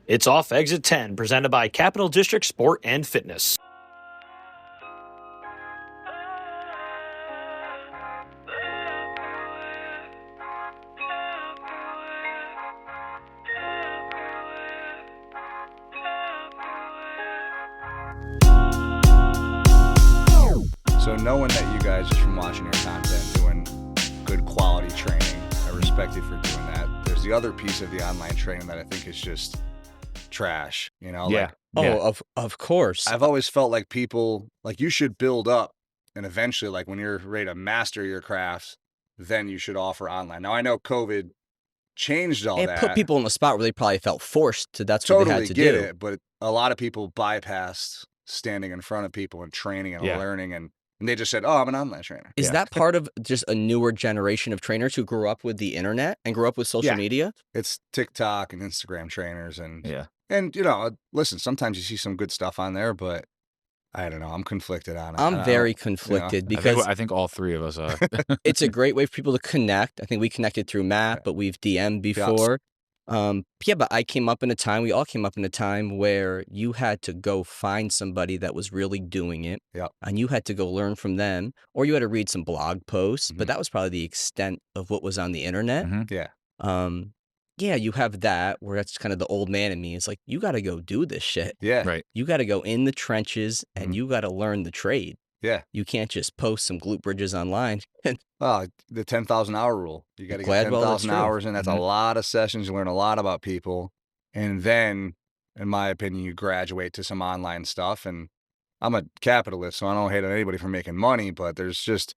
It's off exit 10, presented by Capital District Sport and Fitness. So knowing that you guys, just from watching your content, doing good quality training, I respect you for doing that. There's the other piece of the online training that I think is just trash, you know? Yeah. Of course. I've always felt like people, like you should build up, and eventually, like when you're ready to master your crafts, then you should offer online. Now, I know COVID changed all It that. put people in a spot where they probably felt forced to. That's what they Totally had to get do. it, but a lot of people bypassed standing in front of people and training and learning, and they just said, "Oh, I'm an online trainer." Is that part of just a newer generation of trainers who grew up with the internet and grew up with social media? It's TikTok and Instagram trainers, and Yeah. you know, listen, sometimes you see some good stuff on there, but I don't know, I'm conflicted on it. I'm very conflicted because I think all three of us are. it's a great way for people to connect. I think we connected through Matt, but we've DM'd before. But I came up in a time, we all came up in a time where you had to go find somebody that was really doing it. Yep. And you had to go learn from them, or you had to read some blog posts, but that was probably the extent of what was on the internet. Yeah. You have that where that's kind of the old man in me. It's like, you got to go do this shit. Yeah. Right. You got to go in the trenches and you got to learn the trade. Yeah. You can't just post some glute bridges online. The 10,000 hour rule. You got to get Gladwell, that's 10,000 true. hours in. That's a lot of sessions. You learn a lot about people. And then, in my opinion, you graduate to some online stuff. And I'm a capitalist, so I don't hate on anybody for making money, but there's just,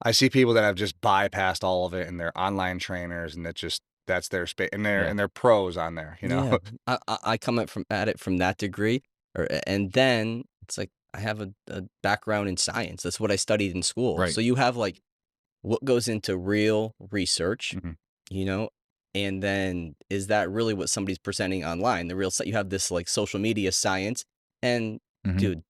I see people that have just bypassed all of it and they're online trainers, and that's their space, and they're pros on there, you know? Yeah. I come at it from that degree, and then it's like, I have a background in science. That's what I studied in school. Right. So you have like what goes into real research, Mhm. you know, and then is that really what somebody's presenting online? The real, you have this like social media science, and dude,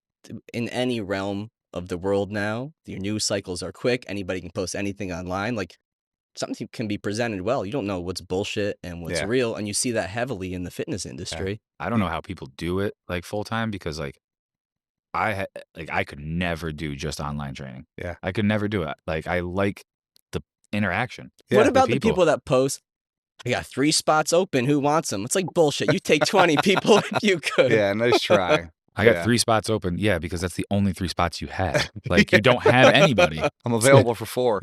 in any realm of the world now, your news cycles are quick. Anybody can post anything online. Like, something can be presented well. You don't know what's bullshit and what's real, and you see that heavily in the fitness industry. I don't know how people do it like full time, because like I could never do just online training. Yeah. I could never do it. Like, I like the interaction. Yeah, What about the people that post, I got 3 spots open, who wants them? It's like bullshit. You take 20 people if you could. Yeah, nice try. I got 3 spots open. Yeah, because that's the only 3 spots you had. Like, you don't have anybody. I'm available for 4.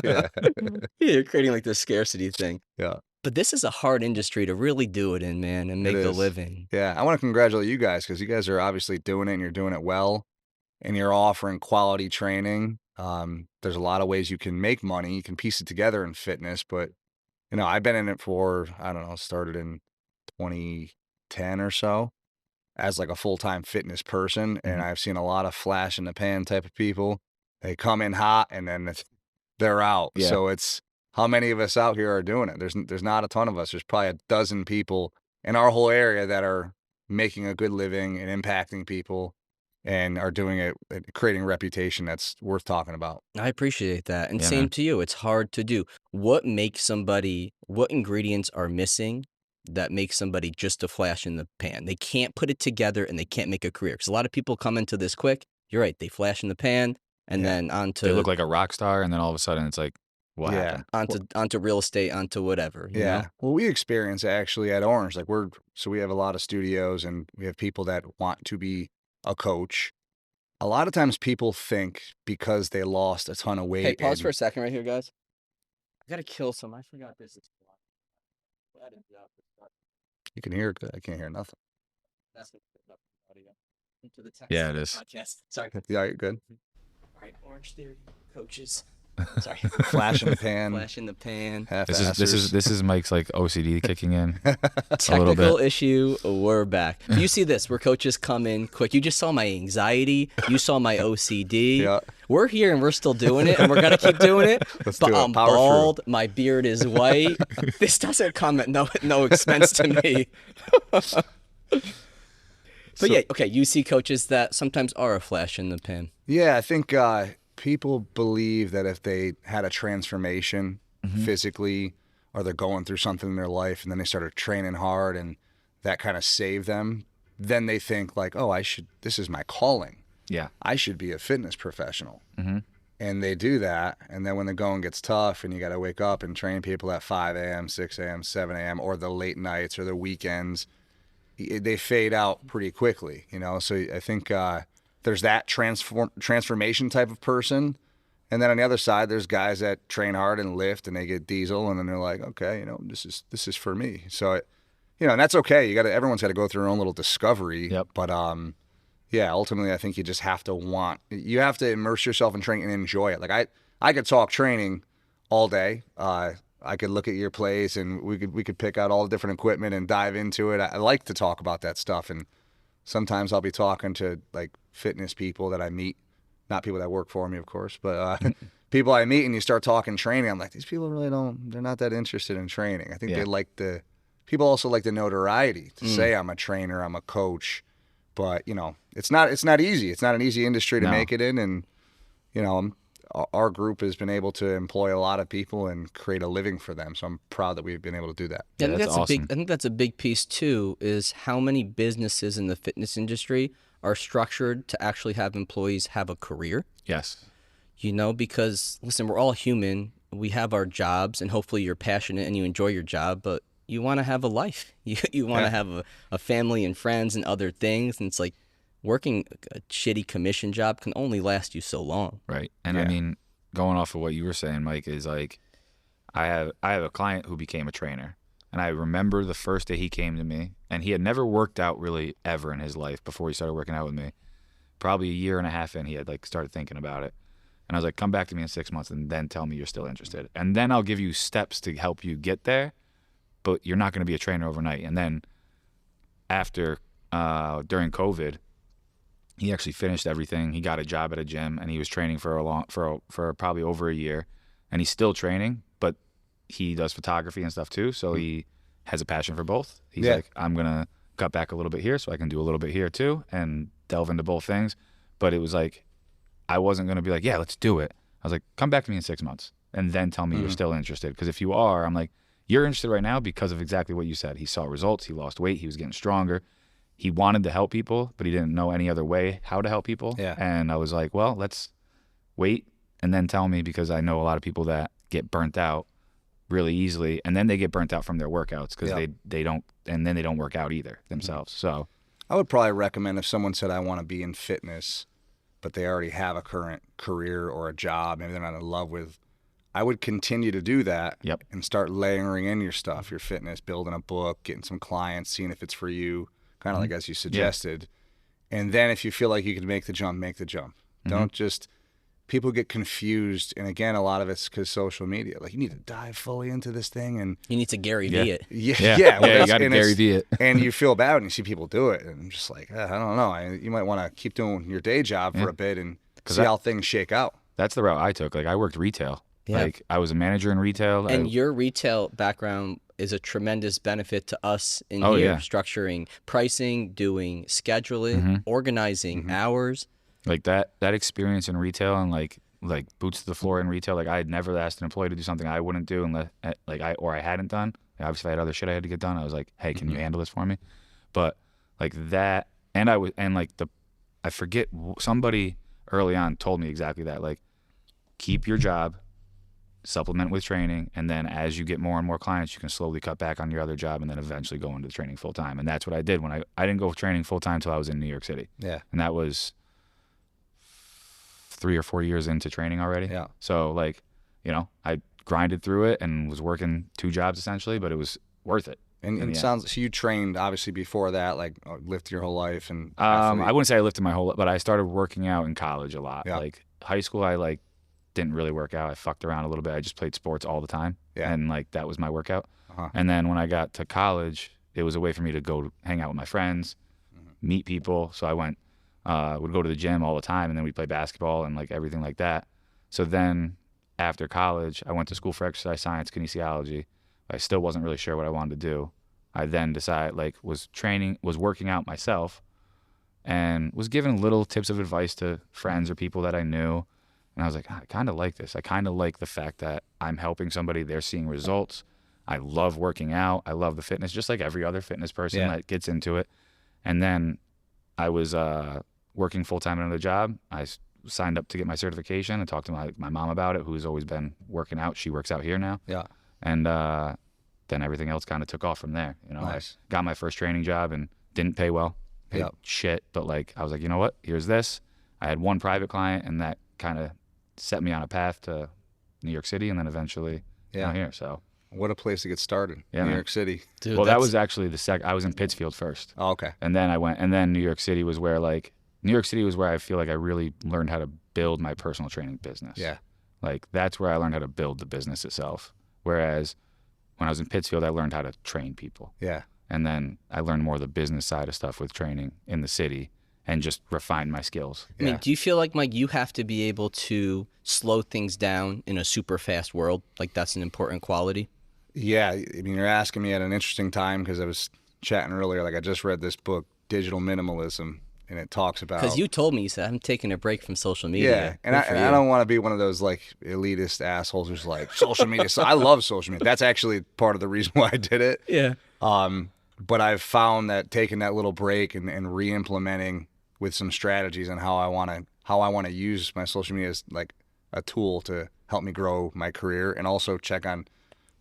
Yeah, you're creating like this scarcity thing. Yeah. But this is a hard industry to really do it in, man, and make a living. Yeah, I want to congratulate you guys, because you guys are obviously doing it, and you're doing it well, and you're offering quality training. There's a lot of ways you can make money. You can piece it together in fitness, but, you know, I've been in it for, I don't know, started in 2010 or so as like a full-time fitness person, and I've seen a lot of flash in the pan type of people. They come in hot, and then they're out. Yeah. So it's, how many of us out here are doing it? There's not a ton of us. There's probably a dozen people in our whole area that are making a good living and impacting people and are doing it, creating a reputation that's worth talking about. I appreciate that. And Yeah, same man. to you. It's hard to do. What ingredients are missing that makes somebody just a flash in the pan? They can't put it together and they can't make a career. Because a lot of people come into this quick. You're right. They flash in the pan and then onto. They look like a rock star, and then all of a sudden it's like, what happened? Onto real estate, onto whatever. You know? Well, we experience actually at Orange, like we have a lot of studios, and we have people that want to be a coach. A lot of times people think because they lost a ton of weight. Hey, pause for a second right here, guys. I gotta kill some. I forgot this is. You can hear it good. I can't hear nothing. Yeah, it is. Podcast. Sorry. Yeah, you're good. All right, Orange Theory coaches. Sorry. Flash in the pan. Flash in the pan. This is Mike's like OCD kicking in. Technical issue. We're back. You see this where coaches come in quick. You just saw my anxiety. You saw my OCD. Yeah. We're here and we're still doing it, and we're gonna keep doing it. Let's but do it. I'm Power bald. through. My beard is white. This doesn't come at no expense to me. But yeah, okay. You see coaches that sometimes are a flash in the pan. Yeah, I think people believe that if they had a transformation physically, or they're going through something in their life, and then they started training hard, and that kind of save them, then they think like, oh, this is my calling. Yeah. I should be a fitness professional. Mm-hmm. And they do that. And then when the going gets tough and you got to wake up and train people at 5 a.m., 6 a.m., 7 a.m., or the late nights or the weekends, they fade out pretty quickly, you know? So I think there's that transformation type of person. And then on the other side, there's guys that train hard and lift and they get diesel and then they're like, okay, you know, this is for me. So, you know, and that's okay. Everyone's got to go through their own little discovery. Yep. But yeah, ultimately, I think you just have to immerse yourself in training and enjoy it. Like I could talk training all day. I could look at your place and we could pick out all the different equipment and dive into it. I like to talk about that stuff. And sometimes I'll be talking to like fitness people that I meet, not people that work for me, of course, but people I meet and you start talking training. I'm like, these people really they're not that interested in training. I think people also like the notoriety to say I'm a trainer, I'm a coach. But, you know, it's not easy. It's not an easy industry to make it in. And, you know, our group has been able to employ a lot of people and create a living for them. So I'm proud that we've been able to do that. Yeah, that's awesome. I think that's a big piece, too, is how many businesses in the fitness industry are structured to actually have employees have a career. Yes. You know, because, listen, we're all human. We have our jobs, and hopefully you're passionate and you enjoy your job, but you want to have a life. You want to have a family and friends and other things. And it's like working a shitty commission job can only last you so long. Right. And I mean, going off of what you were saying, Mike, is like I have a client who became a trainer. And I remember the first day he came to me, and he had never worked out really ever in his life before he started working out with me. Probably a year and a half in, he had like started thinking about it. And I was like, come back to me in 6 months and then tell me you're still interested. And then I'll give you steps to help you get there. But you're not going to be a trainer overnight. And then after, during COVID, he actually finished everything. He got a job at a gym, and he was training for probably over a year. And he's still training, but he does photography and stuff too. So he has a passion for both. He's like, I'm going to cut back a little bit here so I can do a little bit here too and delve into both things. But it was like, I wasn't going to be like, yeah, let's do it. I was like, come back to me in 6 months and then tell me you're still interested. Because if you are, I'm like, you're interested right now because of exactly what you said. He saw results. He lost weight. He was getting stronger. He wanted to help people, but he didn't know any other way how to help people. Yeah. And I was like, well, let's wait and then tell me, because I know a lot of people that get burnt out really easily, and then they get burnt out from their workouts because they don't, and then they don't work out either themselves. So I would probably recommend if someone said, I want to be in fitness, but they already have a current career or a job, maybe they're not in love with, I would continue to do that and start layering in your stuff, your fitness, building a book, getting some clients, seeing if it's for you, kind of like as you suggested. And then if you feel like you can make the jump, make the jump. Don't just, people get confused. And again, a lot of it's because social media, like you need to dive fully into this thing. And you need to Gary Vee it. You got to Gary Vee it. And you feel bad when you see people do it. And I'm just like, I don't know. You might want to keep doing your day job for a bit and see how things shake out. That's the route I took. Like I worked retail. Yeah. Like I was a manager in retail. And your retail background is a tremendous benefit to us in here, structuring pricing, doing scheduling, organizing hours. Like that experience in retail and like boots to the floor in retail. Like I had never asked an employee to do something I wouldn't do unless I hadn't done. Obviously, if I had other shit I had to get done, I was like, hey, can you handle this for me? But like that, and I forget, somebody early on told me exactly that. Like, keep your job, supplement with training, and then as you get more and more clients, you can slowly cut back on your other job and then eventually go into training full time. And that's what I did when I didn't go training full time until I was in New York City. Yeah. And that was 3 or 4 years into training already. Yeah. So like, you know, I grinded through it and was working 2 jobs essentially, but it was worth it. And it sounds, so you trained obviously before that, like lifted your whole life and I wouldn't say I lifted my whole life, but I started working out in college a lot. Yeah. Like high school, I didn't really work out. I fucked around a little bit. I just played sports all the time. Yeah. And like that was my workout. And then when I got to college, it was a way for me to go hang out with my friends, meet people. So I would go to the gym all the time, and then we'd play basketball and like everything like that. So then after college, I went to school for exercise science, kinesiology. I still wasn't really sure what I wanted to do. I then decided, was working out myself and was giving little tips of advice to friends or people that I knew. And I was like, I kind of like this. I kind of like the fact that I'm helping somebody, they're seeing results. I love working out. I love the fitness, just like every other fitness person Yeah. that gets into it. And then I was working full-time at another job. I signed up to get my certification and talked to my mom about it, who's always been working out. She works out here now. Yeah. And then everything else kind of took off from there. You know, Nice. I got my first training job and didn't pay well, paid Yep. shit. But like, I was like, you know what? Here's this. I had one private client, and that kind of set me on a path to New York City, and then eventually Yeah. here. So What a place to get started. Yeah, New man. York City. Dude, well, that that's- was actually I was in Pittsfield first, Oh, okay. and then New York City was where I feel like I really learned how to build my personal training business. Yeah. Like that's where I learned how to build the business itself. Whereas when I was in Pittsfield, I learned how to train people. Yeah. And then I learned more of the business side of stuff with training in the city and just refined my skills. I mean, Yeah. do you feel like, Mike, you have to be able to slow things down in a super fast world? Like that's an important quality? Yeah, I mean, you're asking me at an interesting time because I was chatting earlier. Like, I just read this book, Digital Minimalism, and it talks about. Because you told me, you said, I'm taking a break from social media. Yeah, and Good for I you. don't want to be one of those like elitist assholes who's like social media. So I love social media. That's actually part of the reason why I did it. Yeah. But I've found that taking that little break and re-implementing with some strategies on how I want to use my social media as like a tool to help me grow my career and also check on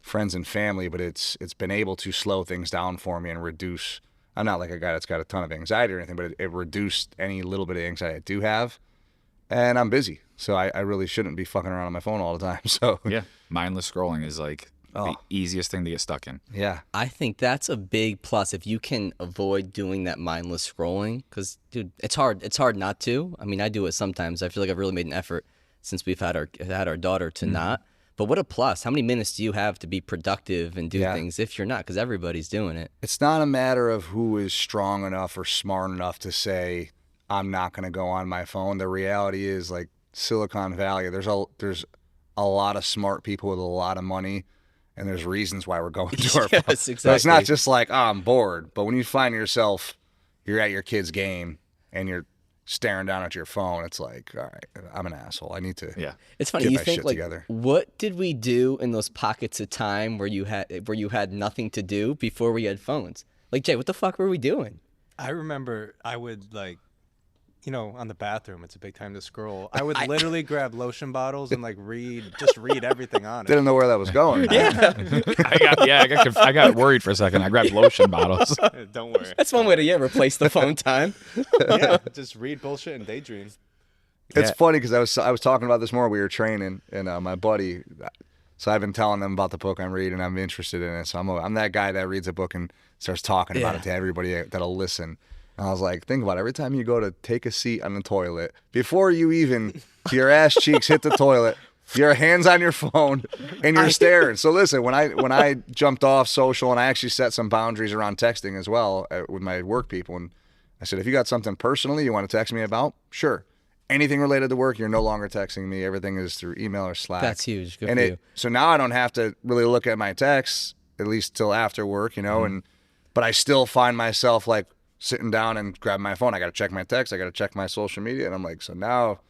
friends and family, but it's been able to slow things down for me and reduce. I'm not like a guy that's got a ton of anxiety or anything, but it reduced any little bit of anxiety I do have. And I'm busy, so I really shouldn't be fucking around on my phone all the time. So Yeah. Mindless scrolling is like the Oh. easiest thing to get stuck in. yeah, I think that's a big plus if you can avoid doing that mindless scrolling. Because, dude, it's hard. It's hard not to. I mean, I do it sometimes. I feel like I've really made an effort since we've had our daughter to not. But what a plus. How many minutes do you have to be productive and do Yeah. things if you're not? Because everybody's doing it. it's not a matter of who is strong enough or smart enough to say I'm not going to go on my phone. The reality is, like Silicon Valley, there's a lot of smart people with a lot of money, and there's reasons why we're going to our phone. Yes, So it's exactly. not just like, oh, I'm bored. But when you find yourself, you're at your kid's game and you're staring down at your phone, it's like, all right, I'm an asshole. I need to. Yeah. It's funny. Get You my think shit like, together. what did we do in those pockets of time where you had nothing to do before we had phones? Like, Jay, what the fuck were we doing? I remember I would like, you know, on the bathroom, it's a big time to scroll. I would literally grab lotion bottles and like just read everything on it. Didn't know where that was going. I got worried for a second. I grabbed lotion bottles. Don't worry. That's one way to replace the phone time. Yeah, just read bullshit and daydream. It's Yeah. funny because I was talking about this more. We were training, and my buddy. So I've been telling them about the book I'm reading. I'm interested in it. So I'm that guy that reads a book and starts talking about it to everybody that'll listen. And I was like, think about it. Every time you go to take a seat on the toilet, before you even your ass cheeks hit the toilet, your hands on your phone and you're staring. So listen, when I jumped off social and I actually set some boundaries around texting as well with my work people, and I said, if you got something personally you want to text me about, sure. Anything related to work, you're no longer texting me. Everything is through email or Slack. That's huge. Good And for you. so now I don't have to really look at my texts, at least till after work, you know, but I still find myself like sitting down and grabbing my phone. I got to check my text. I got to check my social media. And I'm like, so now,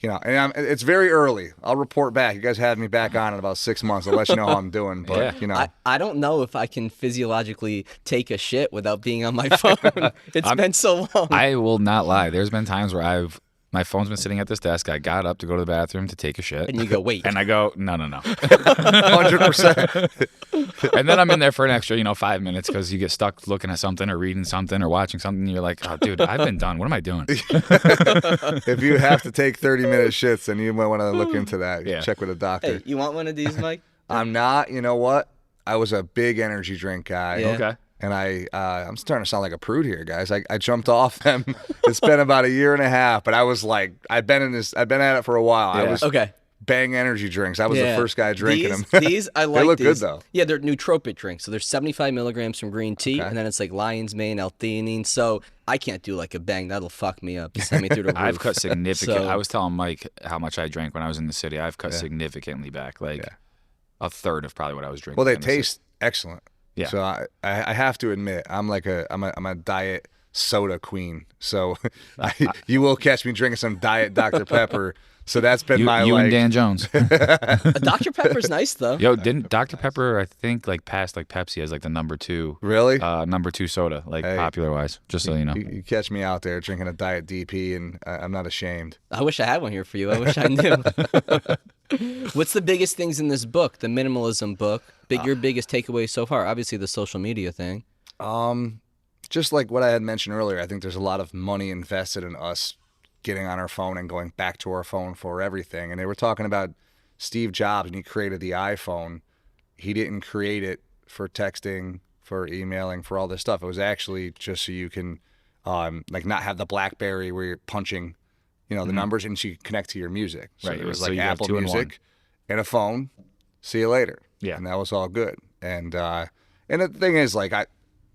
you know, and it's very early. I'll report back. You guys have me back on in about 6 months. I'll let you know how I'm doing. But, Yeah. you know, I don't know if I can physiologically take a shit without being on my phone. It's been so long. I will not lie. There's been times where my phone's been sitting at this desk. I got up to go to the bathroom to take a shit. And you go, wait. And I go, no. 100%. And then I'm in there for an extra, 5 minutes because you get stuck looking at something or reading something or watching something. And you're like, oh, dude, I've been done. What am I doing? If you have to take 30-minute shits, then you might want to look into that. Yeah. Check with a doctor. Hey, you want one of these, Mike? I'm not. You know what? I was a big energy drink guy. Yeah. Okay. And I'm starting to sound like a prude here, guys. I jumped off them. It's been about a year and a half, but I was like, I've been at it for a while. I Yeah. was Okay. bang energy drinks. I was the first guy drinking these, them. These, I like They look these. good though. Yeah, they're nootropic drinks. So there's 75 milligrams from green tea, Okay. and then it's like lion's mane, L-theanine. So I can't do like a bang. That'll fuck me up. Send me through the roof. I've cut significant. So- I was telling Mike how much I drank when I was in the city. I've cut significantly back, like a third of probably what I was drinking. Well, they in the city. taste excellent. Yeah. So I have to admit, I'm a diet soda queen. So you will catch me drinking some Diet Dr. Pepper. So that's been you like, and Dan Jones. Dr. Pepper's nice though. Yo, didn't Dr. Pepper, I think, like passed like Pepsi as like the number 2. Really? Number 2 soda, like Hey, popular wise. Just so you know. You catch me out there drinking a Diet DP, and I'm not ashamed. I wish I had one here for you. I wish I knew. What's the biggest things in this book, the minimalism book? Your biggest takeaway so far? Obviously, the social media thing. Just like what I had mentioned earlier, I think there's a lot of money invested in us getting on our phone and going back to our phone for everything. And they were talking about Steve Jobs, and he created the iPhone. He didn't create it for texting, for emailing, for all this stuff. It was actually just so you can like not have the BlackBerry where you're punching, the numbers, and you connect to your music. So Right. it was So like you have Apple 2 in 1. Music and a phone. See you later. Yeah. And that was all good. And the thing is, like,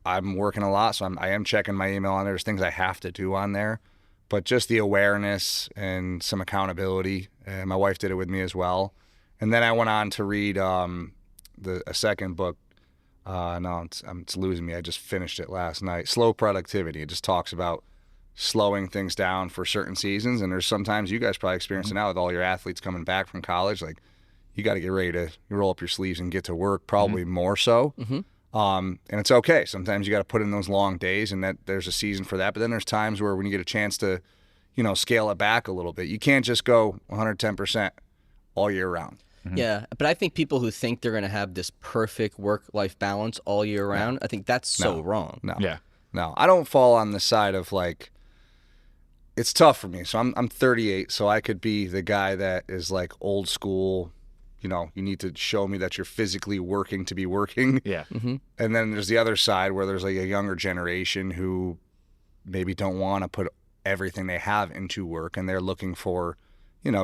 I'm working a lot, so I am checking my email on there. There's things I have to do on there, but just the awareness and some accountability. And my wife did it with me as well. And then I went on to read a second book. No, it's losing me. I just finished it last night. Slow Productivity. It just talks about slowing things down for certain seasons. And there's sometimes, you guys probably experience it now with all your athletes coming back from college, like, you got to get ready to roll up your sleeves and get to work, probably more so. And it's okay. Sometimes you got to put in those long days, and that there's a season for that. But then there's times where when you get a chance to, scale it back a little bit, you can't just go 110% all year round. Yeah, but I think people who think they're going to have this perfect work-life balance all year round, I think that's so wrong. No. Yeah. No, I don't fall on the side of, like, it's tough for me. So I'm 38, so I could be the guy that is like old school. You need to show me that you're physically working to be working. Yeah. And then there's the other side where there's like a younger generation who maybe don't want to put everything they have into work, and they're looking for,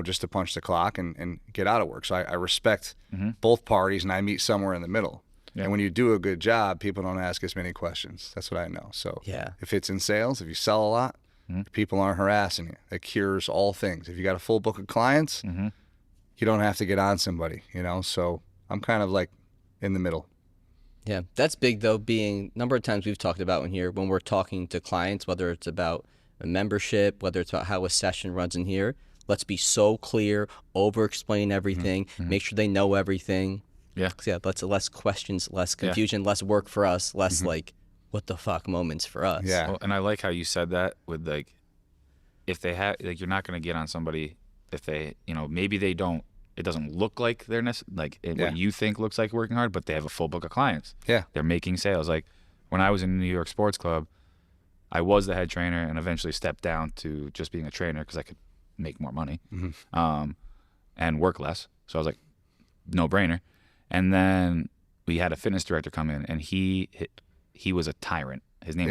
just to punch the clock and get out of work. So I respect both parties, and I meet somewhere in the middle. Yeah. And when you do a good job, people don't ask as many questions. That's what I know. So if it's in sales, if you sell a lot, people aren't harassing you. That cures all things. If you got a full book of clients, you don't have to get on somebody, So I'm kind of like in the middle. Yeah, that's big though, being number of times we've talked about in here when we're talking to clients, whether it's about a membership, whether it's about how a session runs in here, let's be so clear, over-explain everything, make sure they know everything. Yeah. Let's less questions, less confusion, less work for us, less like, what the fuck moments for us. Yeah. Well, and I like how you said that with like, if they have, like, you're not going to get on somebody if they, maybe they don't, it doesn't look like they're what you think looks like working hard, but they have a full book of clients. Yeah. They're making sales. Like when I was in New York Sports Club, I was the head trainer and eventually stepped down to just being a trainer because I could make more money and work less. So I was like, no brainer. And then we had a fitness director come in, and he was a tyrant. His name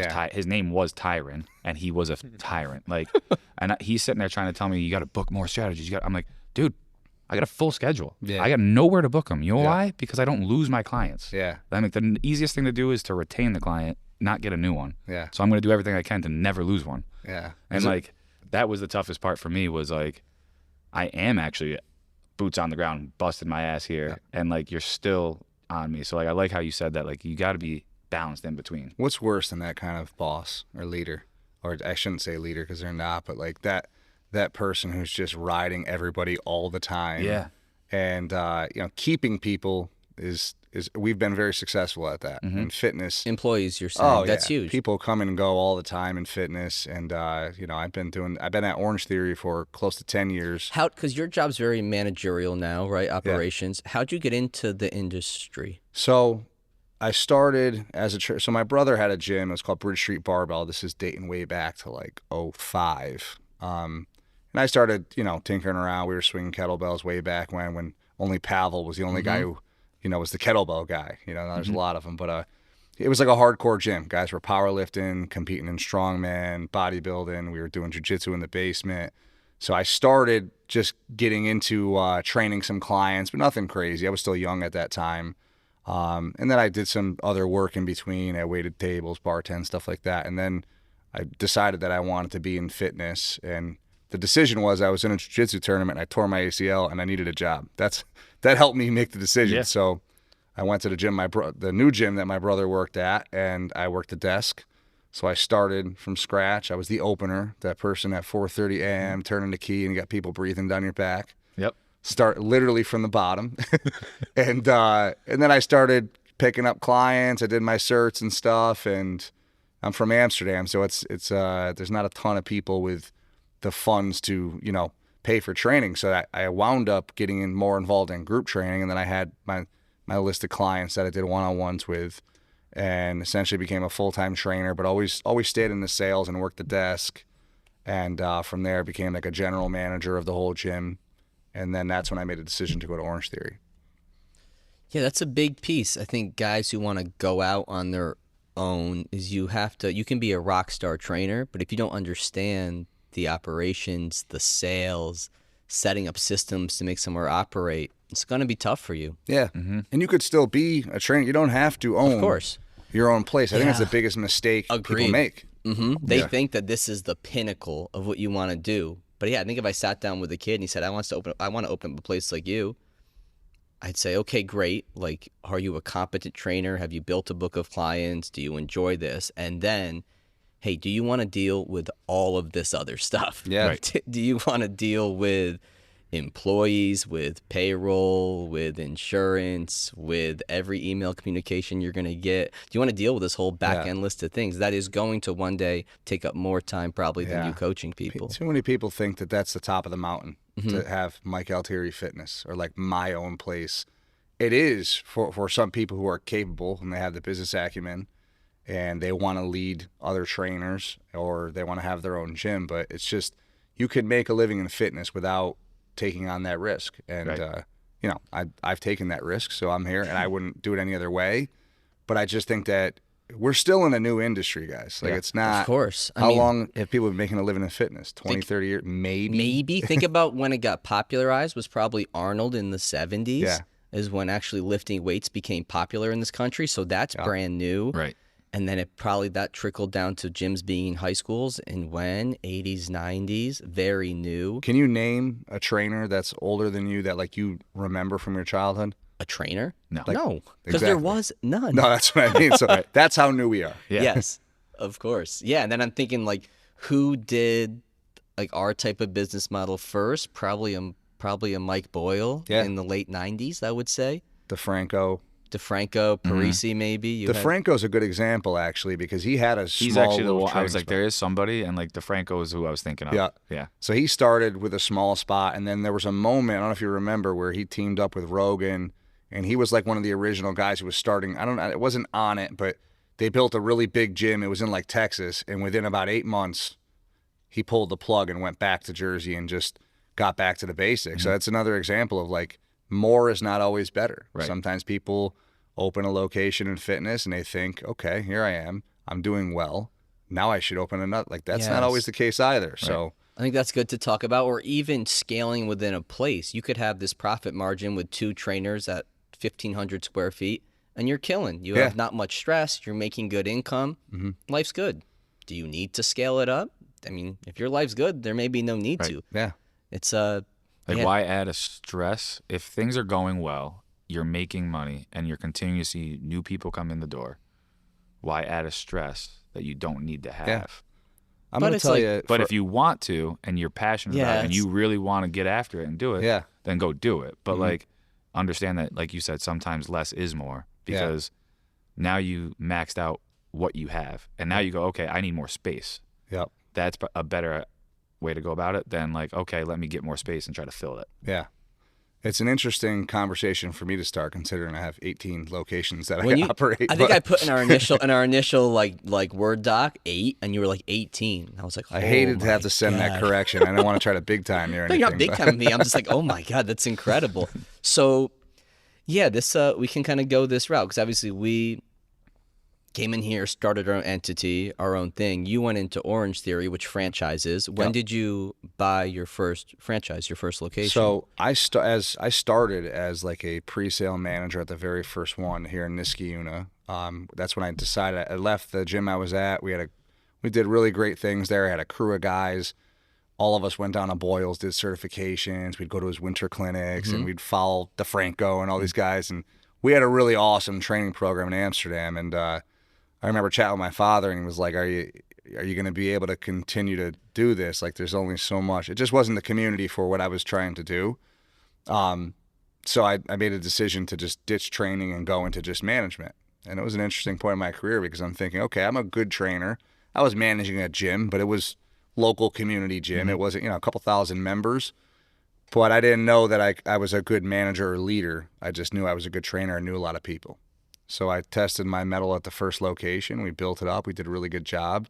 was Tyron, and he was a tyrant. Like, and he's sitting there trying to tell me, you got to book more strategies. I'm like, dude, I got a full schedule. Yeah. I got nowhere to book them. You know why? Because I don't lose my clients. Yeah. I mean, the easiest thing to do is to retain the client, not get a new one. Yeah. So I'm going to do everything I can to never lose one. Yeah. And that was the toughest part for me, was like, I am actually boots on the ground, busted my ass here, and like, you're still on me. So like, I like how you said that, like, you got to be balanced in between. What's worse than that kind of boss or leader? Or I shouldn't say leader because they're not, but like that person who's just riding everybody all the time. Yeah. And keeping people is we've been very successful at that. In fitness. Employees, you're saying. That's huge. People come and go all the time in fitness, and I've been at Orange Theory for close to 10 years. Because your job's very managerial now, right? Operations. Yeah. How'd you get into the industry? So I started as so my brother had a gym. It was called Bridge Street Barbell. This is dating way back to like 2005. And I started, tinkering around. We were swinging kettlebells way back when only Pavel was the only guy who, was the kettlebell guy. There's a lot of them. But it was like a hardcore gym. Guys were powerlifting, competing in strongman, bodybuilding. We were doing jiu-jitsu in the basement. So I started just getting into training some clients, but nothing crazy. I was still young at that time. And then I did some other work in between. I waited tables, bartend, stuff like that. And then I decided that I wanted to be in fitness, and the decision was I was in a jiu-jitsu tournament and I tore my ACL and I needed a job. That helped me make the decision. Yeah. So I went to the gym, the new gym that my brother worked at, and I worked the desk. So I started from scratch. I was the opener, that person at 4:30 a.m. turning the key and you got people breathing down your back. Yep. Start literally from the bottom. and then I started picking up clients. I did my certs and stuff, and I'm from Amsterdam, so it's there's not a ton of people with the funds to, pay for training. So I wound up getting more involved in group training, and then I had my list of clients that I did one-on-ones with, and essentially became a full-time trainer, but always stayed in the sales and worked the desk. And from there became like a general manager of the whole gym. And then that's when I made a decision to go to Orange Theory. Yeah, that's a big piece. I think guys who want to go out on their own is you can be a rock star trainer, but if you don't understand the operations, the sales, setting up systems to make somewhere operate, it's going to be tough for you. Yeah. Mm-hmm. And you could still be a trainer. You don't have to own your own place. I think that's the biggest mistake people make. Mm-hmm. They think that this is the pinnacle of what you want to do. But yeah, I think if I sat down with a kid and he said, I want to open up a place like you, I'd say, okay, great. Like, are you a competent trainer? Have you built a book of clients? Do you enjoy this? And then, hey, do you want to deal with all of this other stuff? Yeah. Right. Do you want to deal with employees, with payroll, with insurance, with every email communication you're going to get? Do you want to deal with this whole back end list of things that is going to one day take up more time probably than you coaching people? Too many people think that that's the top of the mountain to have Mike Altieri Fitness or like my own place. It is for some people who are capable and they have the business acumen and they want to lead other trainers or they want to have their own gym, but it's just you could make a living in fitness without taking on that risk. And, I've taken that risk, so I'm here, and I wouldn't do it any other way. But I just think that we're still in a new industry, guys. Like, it's not. Of course. How long have people been making a living in fitness? 20, 30 years? Maybe. Think about when it got popularized was probably Arnold in the 70s. Yeah. Is when actually lifting weights became popular in this country. So that's brand new. Right. And then that trickled down to gyms being in high schools in 80s, 90s, very new. Can you name a trainer that's older than you that like you remember from your childhood? A trainer? No. No, because there was none. No, that's what I mean. So that's how new we are. Yeah. Yes, of course. Yeah, and then I'm thinking like who did like our type of business model first? Probably a Mike Boyle in the late 90s, I would say. DeFranco, Parisi, maybe. DeFranco's a good example, actually, because he had a small. He's actually the little one. I was training like, there is somebody, and like DeFranco is who I was thinking of. Yeah. So he started with a small spot, and then there was a moment, I don't know if you remember, where he teamed up with Rogan, and he was like one of the original guys who was starting. I don't know, it wasn't on it, but they built a really big gym. It was in like Texas, and within about 8 months, he pulled the plug and went back to Jersey and just got back to the basics. So that's another example of like more is not always better. Right. Sometimes people open a location in fitness and they think, okay, here I am, I'm doing well, now I should open another. Like that's not always the case either. Right. So I think that's good to talk about. Or even scaling within a place. You could have this profit margin with 2 trainers at 1,500 square feet and you're killing. You have not much stress, you're making good income, life's good. Do you need to scale it up? I mean, if your life's good, there may be no need to. Yeah. It's why add a stress if things are going well, you're making money, and you're continuing to see new people come in the door? Why add a stress that you don't need to have? Yeah. I'm going to tell you. But if you want to, and you're passionate about it, and you really want to get after it and do it, then go do it. But like, understand that, like you said, sometimes less is more, because now you maxed out what you have, and now you go, okay, I need more space. Yep. That's a better way to go about it than like, okay, let me get more space and try to fill it. Yeah. It's an interesting conversation for me to start, considering I have 18 locations that I operate. I think I put in our initial like Word doc 8, and you were like 18. I was like, I hated to have to send that correction. I don't want to try to big time you or anything. You're not big time me. I'm just like, oh my god, that's incredible. So, yeah, this we can kind of go this route because obviously we came in here, started our own entity, our own thing. You went into Orange Theory, which franchises. When did you buy your first franchise, your first location? So I started as like a pre-sale manager at the very first one here in Niskayuna. That's when I decided I left the gym I was at. We did really great things there. I had a crew of guys. All of us went down to Boyles, did certifications. We'd go to his winter clinics and we'd follow DeFranco and all these guys. And we had a really awesome training program in Amsterdam. And I remember chatting with my father, and he was like, are you going to be able to continue to do this? Like, there's only so much. It just wasn't the community for what I was trying to do. So I made a decision to just ditch training and go into just management. And it was an interesting point in my career because I'm thinking, okay, I'm a good trainer. I was managing a gym, but it was local community gym. It wasn't, a couple thousand members. But I didn't know that I was a good manager or leader. I just knew I was a good trainer and knew a lot of people. So I tested my mettle at the first location. We built it up. We did a really good job.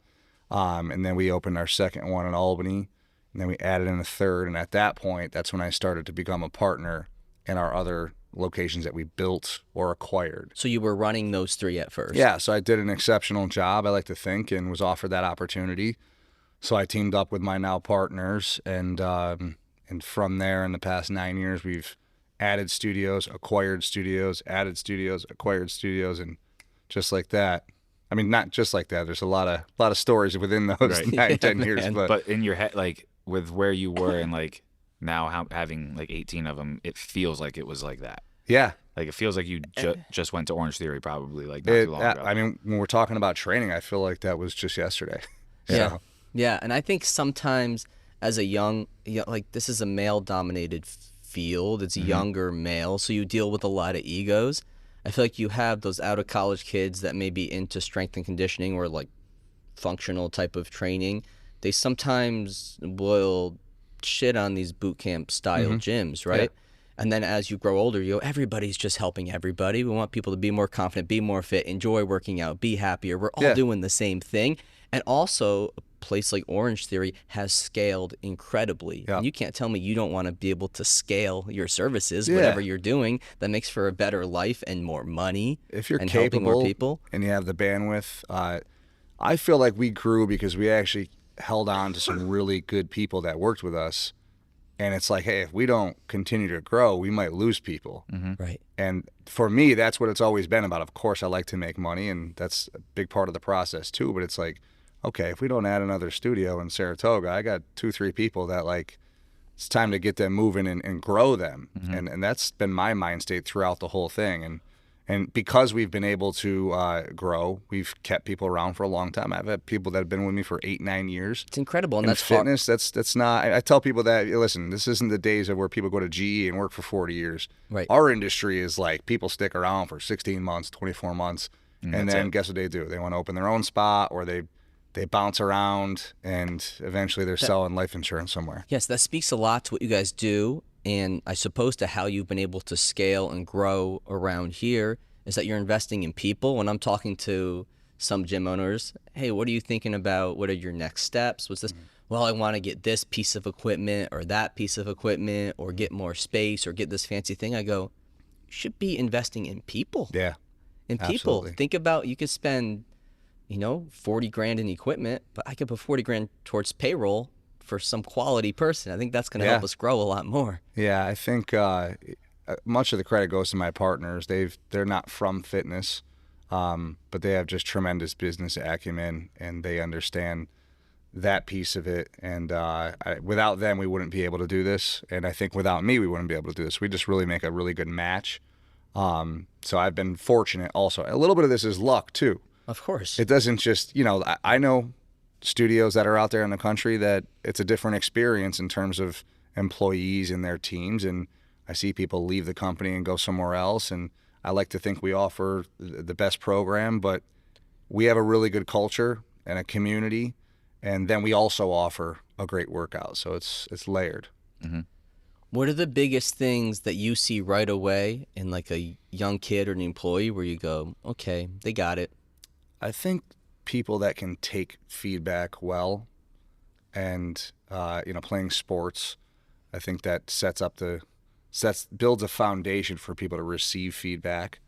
And then we opened our second one in Albany. And then we added in a third. And at that point, that's when I started to become a partner in our other locations that we built or acquired. So you were running those 3 at first? Yeah, so I did an exceptional job, I like to think, and was offered that opportunity. So I teamed up with my now partners, and from there, in the past 9 years, we've added studios, acquired studios, added studios, acquired studios, and just like that. I mean, not just like that. There's a lot of stories within those Right. 10 years. But in your head, like with where you were and like now having like 18 of them, it feels like it was like that. Yeah. Like it feels like you just went to Orange Theory probably like not too long ago. I mean, when we're talking about training, I feel like that was just yesterday. Yeah. So, Yeah, and I think sometimes as a young, like this is a male-dominated field. It's a younger male, so you deal with a lot of egos. I feel like you have those out-of-college kids that may be into strength and conditioning or like functional type of training. They sometimes will shit on these boot camp style gyms, right? Yeah. And then as you grow older, you go, everybody's just helping everybody. We want people to be more confident, be more fit, enjoy working out, be happier. We're all doing the same thing. And also, a place like Orange Theory has scaled incredibly. Yeah. And you can't tell me you don't want to be able to scale your services, whatever you're doing, that makes for a better life and more money. If you're and helping capable more people. and you have the bandwidth, I feel like we grew because we actually held on to some really good people that worked with us. And it's like, hey, if we don't continue to grow, we might lose people. Right. And for me, that's what it's always been about. Of course, I like to make money, and that's a big part of the process too. But it's like, okay, if we don't add another studio in Saratoga, I got 2-3 people that like, it's time to get them moving and grow them. And that's been my mind state throughout the whole thing. And because we've been able to grow, we've kept people around for a long time. I've had people that have been with me for 8-9 years. It's incredible. And In that's hard. fitness, that's not. I tell people that, listen, this isn't the days of where people go to GE and work for 40 years. Right. Our industry is like people stick around for 16 months, 24 months, and then guess what they do? They want to open their own spot, or they bounce around, and eventually they're selling life insurance somewhere. Yes, that speaks a lot to what you guys do, and I suppose to how you've been able to scale and grow around here is that you're investing in people. When I'm talking to some gym owners, hey, what are you thinking about? What are your next steps? What's this? Well, I want to get this piece of equipment or that piece of equipment or get more space or get this fancy thing. I go, you should be investing in people. Yeah. In people. Absolutely. Think about, you could spend, $40,000 in equipment, but I could put $40,000 towards payroll for some quality person. I think that's going to help us grow a lot more. Yeah, I think much of the credit goes to my partners. They're not from fitness, but they have just tremendous business acumen, and they understand that piece of it. And without them, we wouldn't be able to do this. And I think without me, we wouldn't be able to do this. We just really make a really good match. So I've been fortunate also. A little bit of this is luck too. Of course. It doesn't just, I know studios that are out there in the country that it's a different experience in terms of employees and their teams. And I see people leave the company and go somewhere else. And I like to think we offer the best program, but we have a really good culture and a community. And then we also offer a great workout. So it's layered. What are the biggest things that you see right away in like a young kid or an employee where you go, okay, they got it? I think people that can take feedback well and, playing sports, I think that builds a foundation for people to receive feedback.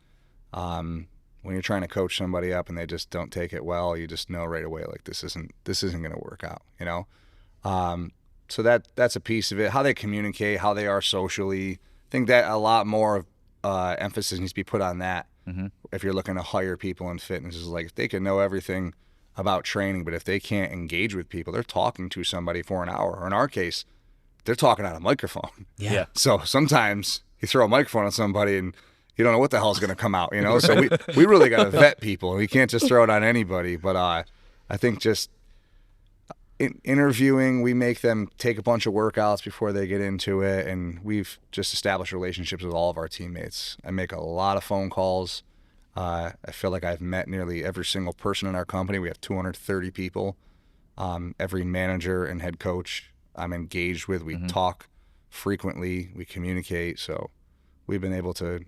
When you're trying to coach somebody up and they just don't take it well, you just know right away, like this isn't going to work out, So that's a piece of it. How they communicate, how they are socially. I think that a lot more emphasis needs to be put on that. If you're looking to hire people in fitness, is like if they can know everything about training, but if they can't engage with people, they're talking to somebody for an hour. Or in our case, they're talking on a microphone. Yeah. So sometimes you throw a microphone on somebody and, you don't know what the hell's going to come out, you know? So we really got to vet people. We can't just throw it on anybody. But I think just interviewing, we make them take a bunch of workouts before they get into it. And we've just established relationships with all of our teammates. I make a lot of phone calls. I feel like I've met nearly every single person in our company. We have 230 people. Every manager and head coach I'm engaged with. We talk frequently. We communicate. So we've been able to,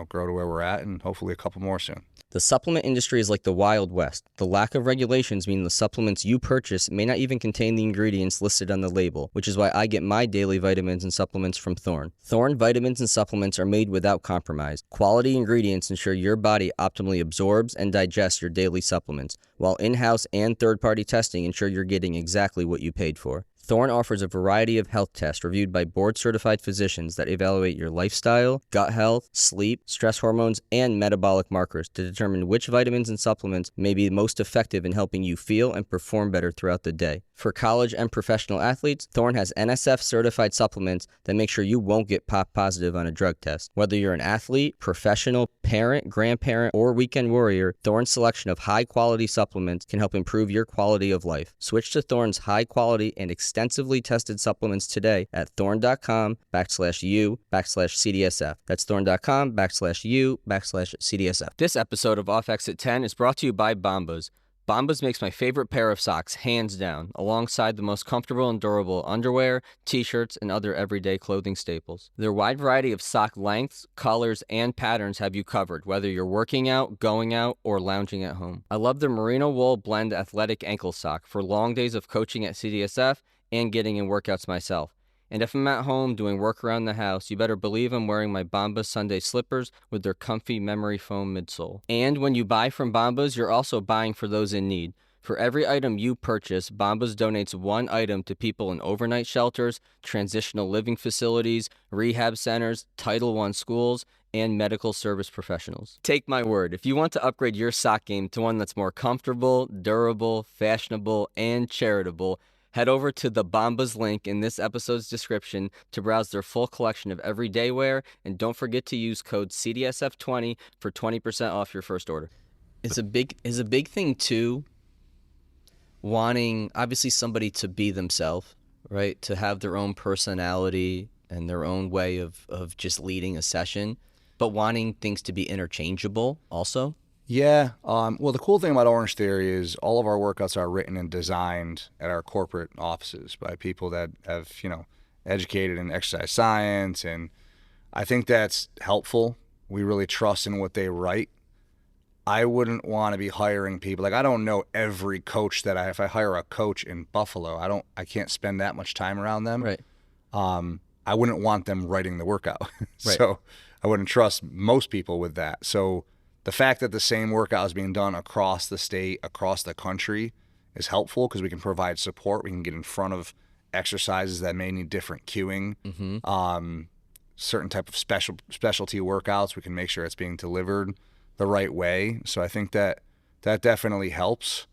grow to where we're at, and hopefully a couple more soon. The supplement industry is like the Wild West. The lack of regulations mean the supplements you purchase may not even contain the ingredients listed on the label, which is why I get my daily vitamins and supplements from Thorne. Thorne vitamins and supplements are made without compromise. Quality ingredients ensure your body optimally absorbs and digests your daily supplements, while in-house and third-party testing ensure you're getting exactly what you paid for. Thorne offers a variety of health tests reviewed by board-certified physicians that evaluate your lifestyle, gut health, sleep, stress hormones, and metabolic markers to determine which vitamins and supplements may be most effective in helping you feel and perform better throughout the day. For college and professional athletes, Thorne has NSF-certified supplements that make sure you won't get pop positive on a drug test. Whether you're an athlete, professional, parent, grandparent, or weekend warrior, Thorne's selection of high-quality supplements can help improve your quality of life. Switch to Thorne's high-quality and extensively tested supplements today at thorne.com/u/CDSF. That's thorne.com/u/CDSF. This episode of Off Exit 10 is brought to you by Bombas. Bombas makes my favorite pair of socks, hands down, alongside the most comfortable and durable underwear, t-shirts, and other everyday clothing staples. Their wide variety of sock lengths, colors, and patterns have you covered, whether you're working out, going out, or lounging at home. I love their merino wool blend athletic ankle sock for long days of coaching at CDSF and getting in workouts myself. And if I'm at home doing work around the house, you better believe I'm wearing my Bombas Sunday slippers with their comfy memory foam midsole. And when you buy from Bombas, you're also buying for those in need. For every item you purchase, Bombas donates one item to people in overnight shelters, transitional living facilities, rehab centers, Title I schools, and medical service professionals. Take my word, if you want to upgrade your sock game to one that's more comfortable, durable, fashionable, and charitable, head over to the Bombas link in this episode's description to browse their full collection of everyday wear, and don't forget to use code CDSF20 for 20% off your first order. It's a big thing too, wanting obviously somebody to be themselves, right? To have their own personality and their own way of just leading a session, but wanting things to be interchangeable also. Yeah. Well, the cool thing about Orange Theory is all of our workouts are written and designed at our corporate offices by people that have, educated in exercise science. And I think that's helpful. We really trust in what they write. I wouldn't want to be hiring people. Like, I don't know every coach if I hire a coach in Buffalo, I can't spend that much time around them. Right. I wouldn't want them writing the workout. Right. So I wouldn't trust most people with that. So the fact that the same workout is being done across the state, across the country is helpful because we can provide support. We can get in front of exercises that may need different cueing, certain type of specialty workouts. We can make sure it's being delivered the right way. So I think that definitely helps.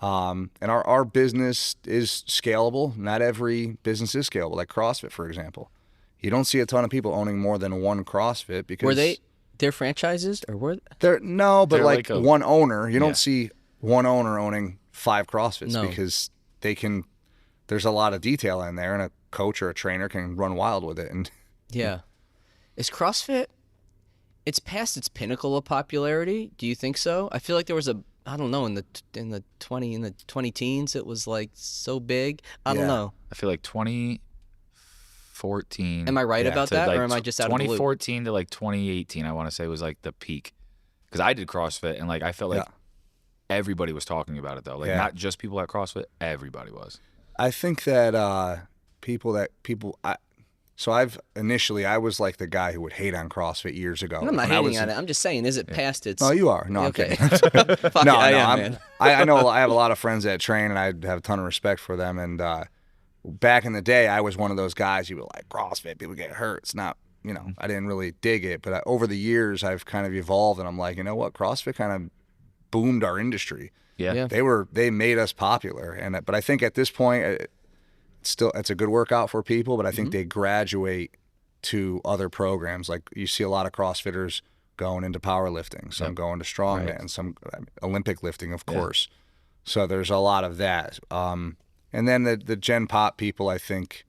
And our business is scalable. Not every business is scalable, like CrossFit, for example. You don't see a ton of people owning more than one CrossFit because They're franchises, or were they're no, but They're like like one owner. You Yeah. don't see one owner owning 5 CrossFits No. because there's a lot of detail in there, and a coach or a trainer can run wild with it. And Yeah. Is CrossFit, it's past its pinnacle of popularity? Do you think so? I feel like there was in the 20 teens it was like so big. I don't Yeah. know. I feel like 2014. Am I right about to that, like or am I just out of the loop? 2014 to like 2018, I want to say was like the peak. Because I did CrossFit, and like I felt like everybody was talking about it though. Like not just people at CrossFit, everybody was. I think that I was like the guy who would hate on CrossFit years ago. I'm not When I hating was on it. I'm just saying, is it past its... No, you are. No, I'm Okay. kidding. Fuck No, it, I no, am, man. I know I have a lot of friends that train, and I have a ton of respect for them. And back in the day, I was one of those guys who were like, CrossFit, people get hurt. It's not, I didn't really dig it. But over the years, I've kind of evolved, and I'm like, you know what? CrossFit kind of boomed our industry. Yeah. They made us popular. But I think at this point, it's a good workout for people, but I think they graduate to other programs. Like you see a lot of CrossFitters going into powerlifting, some going to strongman, some Olympic lifting, of course. So there's a lot of that. And then the Gen Pop people, I think,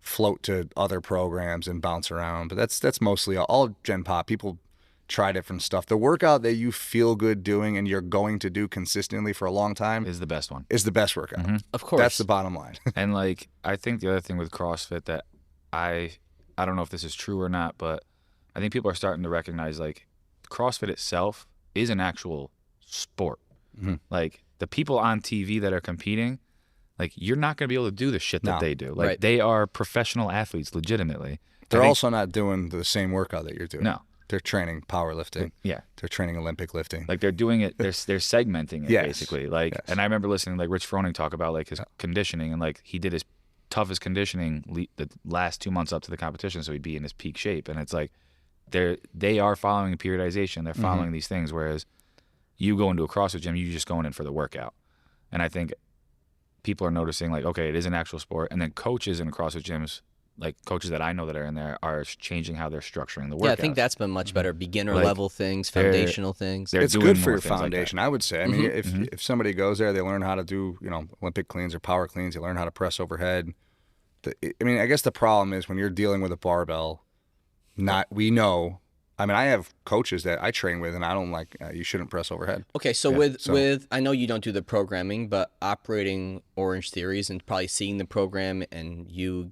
float to other programs and bounce around. But that's mostly all Gen Pop. People try different stuff. The workout that you feel good doing and you're going to do consistently for a long time is the best one. Is the best workout. Of course. That's the bottom line. And like, I think the other thing with CrossFit that I don't know if this is true or not, but I think people are starting to recognize like CrossFit itself is an actual sport. Like the people on TV that are competing, like you're not going to be able to do the shit that they do. Like they are professional athletes legitimately. They're also not doing the same workout that you're doing. No. They're training powerlifting. Yeah. They're training Olympic lifting. Like they're doing it, they're segmenting it basically. Like, and I remember listening to like Rich Froning talk about like his conditioning, and like he did his toughest conditioning the last 2 months up to the competition, so he'd be in his peak shape. And it's like they are following periodization. They're following these things, whereas you go into a CrossFit gym, you're just going in for the workout. And I think people are noticing like, okay, it is an actual sport. And then coaches in CrossFit gyms, like coaches that I know that are in there, are changing how they're structuring the workout. Yeah, I think that's been much better. Beginner level things, foundational things. It's good for your foundation, I would say. I mean, if somebody goes there, they learn how to do, Olympic cleans or power cleans. They learn how to press overhead. I mean, I guess the problem is when you're dealing with a barbell, I have coaches that I train with, and I don't like, you shouldn't press overhead. Okay, so with I know you don't do the programming, but operating Orange Theories and probably seeing the program and you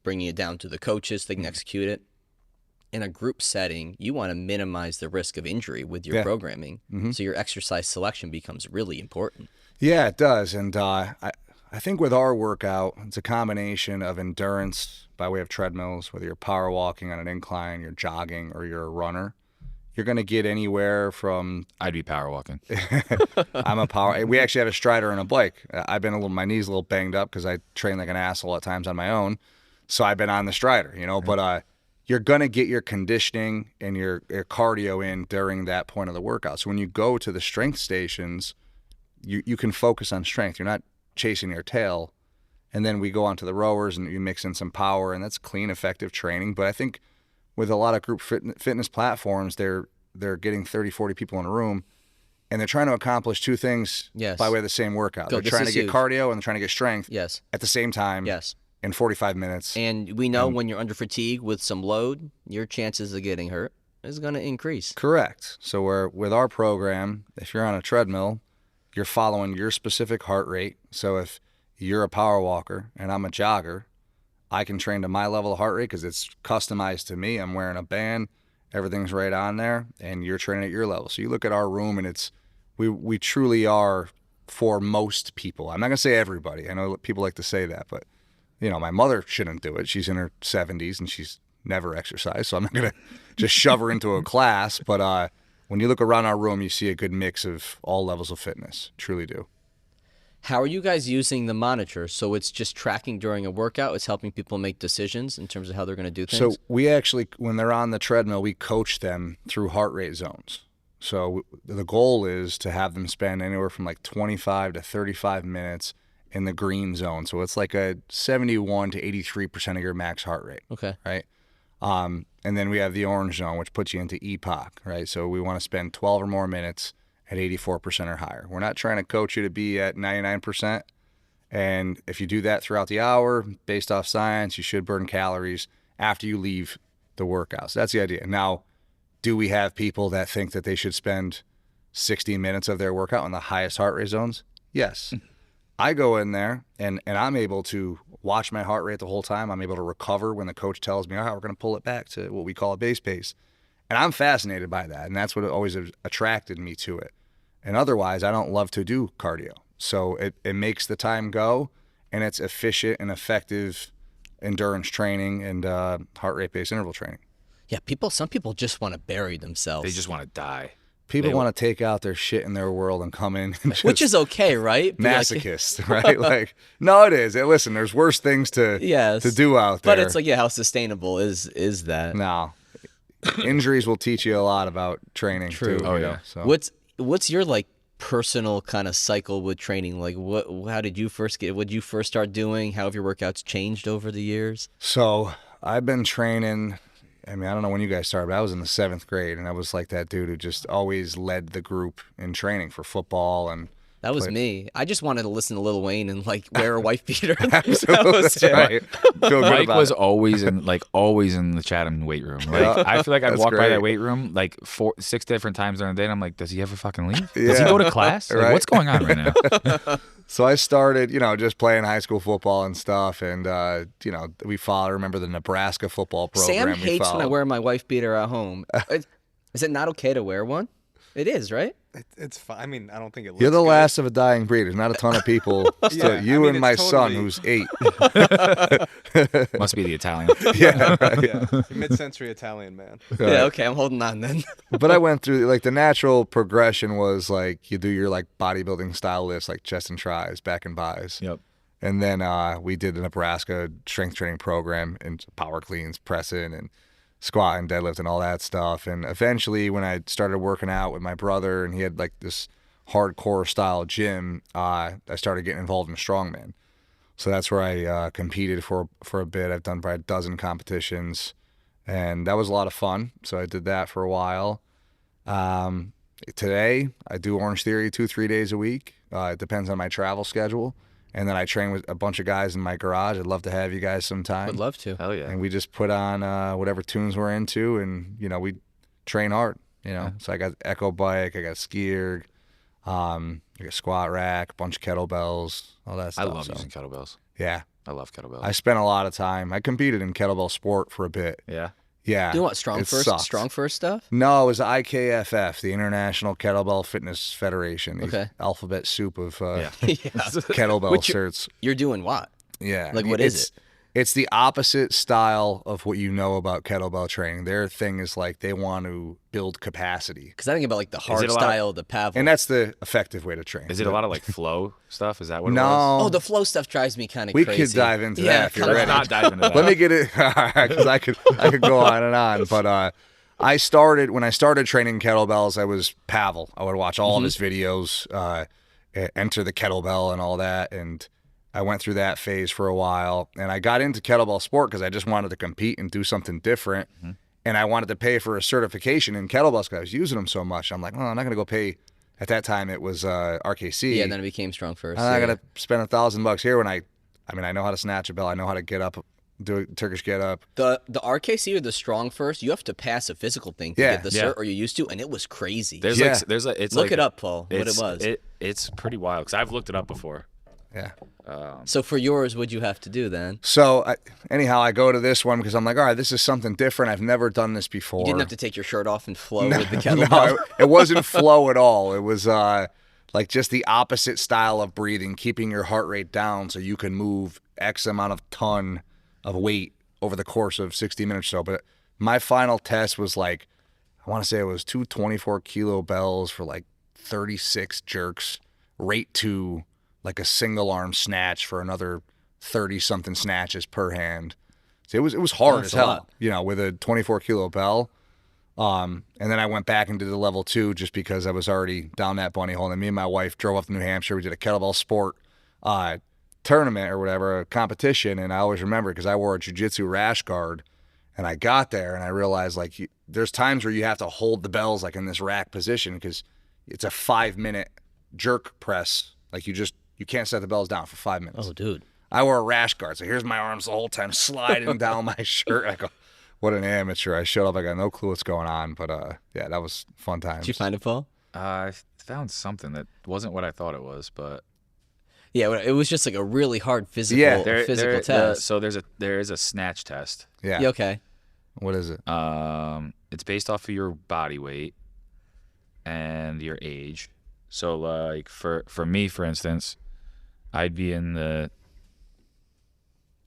bringing it down to the coaches, they can execute it. In a group setting, you want to minimize the risk of injury with your programming, so your exercise selection becomes really important. Yeah, it does, and I think with our workout, it's a combination of endurance by way of treadmills, whether you're power walking on an incline, you're jogging, or you're a runner. You're going to get anywhere from... I'd be power walking. We actually have a strider and a bike. My knee's a little banged up because I train like an asshole at times on my own. So I've been on the strider, but you're going to get your conditioning and your cardio in during that point of the workout. So when you go to the strength stations, you can focus on strength. You're not chasing your tail. And then we go on to the rowers and you mix in some power, and that's clean, effective training. But I think with a lot of group fitness platforms, they're getting 30, 40 people in a room, and they're trying to accomplish two things by way of the same workout. They're trying to get cardio and they're trying to get strength at the same time in 45 minutes. And we know when you're under fatigue with some load, your chances of getting hurt is going to increase. Correct. So with our program, if you're on a treadmill, you're following your specific heart rate. So if you're a power walker and I'm a jogger, I can train to my level of heart rate because it's customized to me. I'm wearing a band, everything's right on there, and you're training at your level. So you look at our room, and we truly are for most people. I'm not gonna say everybody. I know people like to say that, but my mother shouldn't do it. She's in her 70s and she's never exercised, so I'm not gonna just shove her into a class. But when you look around our room, you see a good mix of all levels of fitness. Truly do. How are you guys using the monitor? So it's just tracking during a workout. It's helping people make decisions in terms of how they're going to do things. So we actually, when they're on the treadmill, we coach them through heart rate zones. So the goal is to have them spend anywhere from like 25 to 35 minutes in the green zone. So it's like a 71 to 83% of your max heart rate. Okay. Right. And then we have the orange zone, which puts you into EPOC. Right. So we want to spend 12 or more minutes at 84% or higher. We're not trying to coach you to be at 99%. And if you do that throughout the hour, based off science, you should burn calories after you leave the workout. So that's the idea. Now, do we have people that think that they should spend 60 minutes of their workout in the highest heart rate zones? Yes. I go in there and I'm able to watch my heart rate the whole time. I'm able to recover when the coach tells me, all right, we're going to pull it back to what we call a base pace. And I'm fascinated by that. And that's what always attracted me to it. And otherwise, I don't love to do cardio. So it makes the time go, and it's efficient and effective endurance training and heart rate-based interval training. Yeah, some people just want to bury themselves. They just want to die. People want to take out their shit in their world and come in. And which is okay, right? Masochist, right? Like, no, it is. Listen, there's worse things to do out there. But it's like, how sustainable is that? No. Injuries will teach you a lot about training, too. Oh, yeah. So. What's your personal kind of cycle with training? Like how did you first what did you first start doing? How have your workouts changed over the years? So I've been training I mean, I don't know when you guys started, but I was in the 7th grade, and I was like that dude who just always led the group in training for football. And That was me. I just wanted to listen to Lil Wayne and like wear a wife beater. absolutely, That was that's it. right. Feel good Mike about was it. always in the Chatham weight room. Like, Yeah, I feel like I'd that's walk by great. that weight room like 6 different times during the day, and I'm like, does he ever fucking leave? Does Yeah. he go to class? Like, Right. what's going on right now? So I started, just playing high school football and stuff, and we followed. I remember the Nebraska football program. Sam we hates when I followed. wear my wife beater at home. Is it not okay to wear one? It is, right? It's fine. I mean, I don't think it looks You're the good. last of a dying breed. There's not a ton of people. Yeah, You I mean, and it's my son, totally- who's 8. Must be the Italian. Yeah, right. Yeah, mid-century Italian man. Yeah, okay, I'm holding on then. But I went through, like, the natural progression was, like, you do your, like, bodybuilding style lifts, like chest and tries, back and buys. Yep. And then we did the Nebraska strength training program and power cleans, pressing, and squat and deadlift and all that stuff. And eventually, when I started working out with my brother and he had, like, this hardcore style gym, I started getting involved in strongman. So that's where I competed for a bit. I've done probably a dozen competitions, and that was a lot of fun. So I did that for a while. Today, I do Orange Theory 2-3 days a week. It depends on my travel schedule. And then I train with a bunch of guys in my garage. I'd love to have you guys sometime. Would love to. Hell yeah. And we just put on whatever tunes we're into, and we train hard. So I got Echo Bike, I got skier, I got squat rack, a bunch of kettlebells, all that I stuff. love So, using kettlebells. yeah, I love kettlebells. I spent a lot of time. I competed in kettlebell sport for a bit. yeah. Yeah, Doing what? Strong it first sucked. stuff? No, it was IKFF, the International Kettlebell Fitness Federation. These Okay. alphabet soup of Yeah. kettlebell Which certs. You're doing what? Yeah. Like, what is it? It's the opposite style of what you know about kettlebell training. Their thing is like they want to build capacity. Because I think about like the hard it a lot- style, the Pavel. And that's the effective way to train. Is it a lot of like flow stuff? Is that what it was? No. Oh, the flow stuff drives me kind of We crazy. could dive into Yeah, that if you're come ready. on. Let's not dive into that. Let me get it, because I could go on and on. But when I started training kettlebells, I was Pavel. I would watch all of his videos, enter the kettlebell and all that, and I went through that phase for a while. And I got into kettlebell sport because I just wanted to compete and do something different. And I wanted to pay for a certification in kettlebells because I was using them so much. I'm like, well, I'm not going to go pay. At that time, it was RKC. Yeah, and then it became strong first. I'm not yeah. going to spend $1,000 here when I know how to snatch a bell. I know how to get up, do a Turkish get up. The RKC or the strong first, you have to pass a physical thing to Yeah. get the Yeah. cert, or you used to, and it was crazy. There's Yeah. like there's like it's Look like, it up, Paul, what it it's- was. It's pretty wild because I've looked it up before. Yeah. So for yours, what'd you have to do then? So anyhow, I go to this one because I'm like, all right, this is something different. I've never done this before. You didn't have to take your shirt off and flow with the No, kettlebell. it wasn't flow at all. It was like just the opposite style of breathing, keeping your heart rate down so you can move X amount of ton of weight over the course of 60 minutes or so. But my final test was like, I want to say it was 2 24-kilo bells for like 36 jerks, rate 2, like a single arm snatch for another 30-something snatches per hand. So it was hard That's as a hell, lot. with a 24-kilo bell. And then I went back into the level 2 just because I was already down that bunny hole. And me and my wife drove up to New Hampshire. We did a kettlebell sport tournament or whatever, a competition. And I always remember because I wore a jiu-jitsu rash guard. And I got there and I realized like there's times where you have to hold the bells like in this rack position because it's a 5-minute jerk press. Like you can't set the bells down for 5 minutes. Oh, dude. I wore a rash guard, so here's my arms the whole time sliding down my shirt. I go, what an amateur. I showed up, I got no clue what's going on, but yeah, that was fun times. Did you find it, Paul? I found something that wasn't what I thought it was, but Yeah, it was just like a really hard physical, Yeah, physical test. so there is a snatch test. Yeah. Yeah, okay. What is it? It's based off of your body weight and your age. So like for me, for instance, I'd be in the.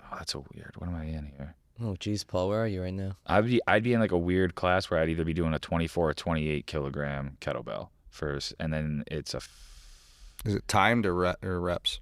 Oh, that's a weird. What am I in here? Oh, geez, Paul, where are you right now? I'd be in like a weird class where I'd either be doing a 24 or 28 kilogram kettlebell first, and then it's Is it timed or reps?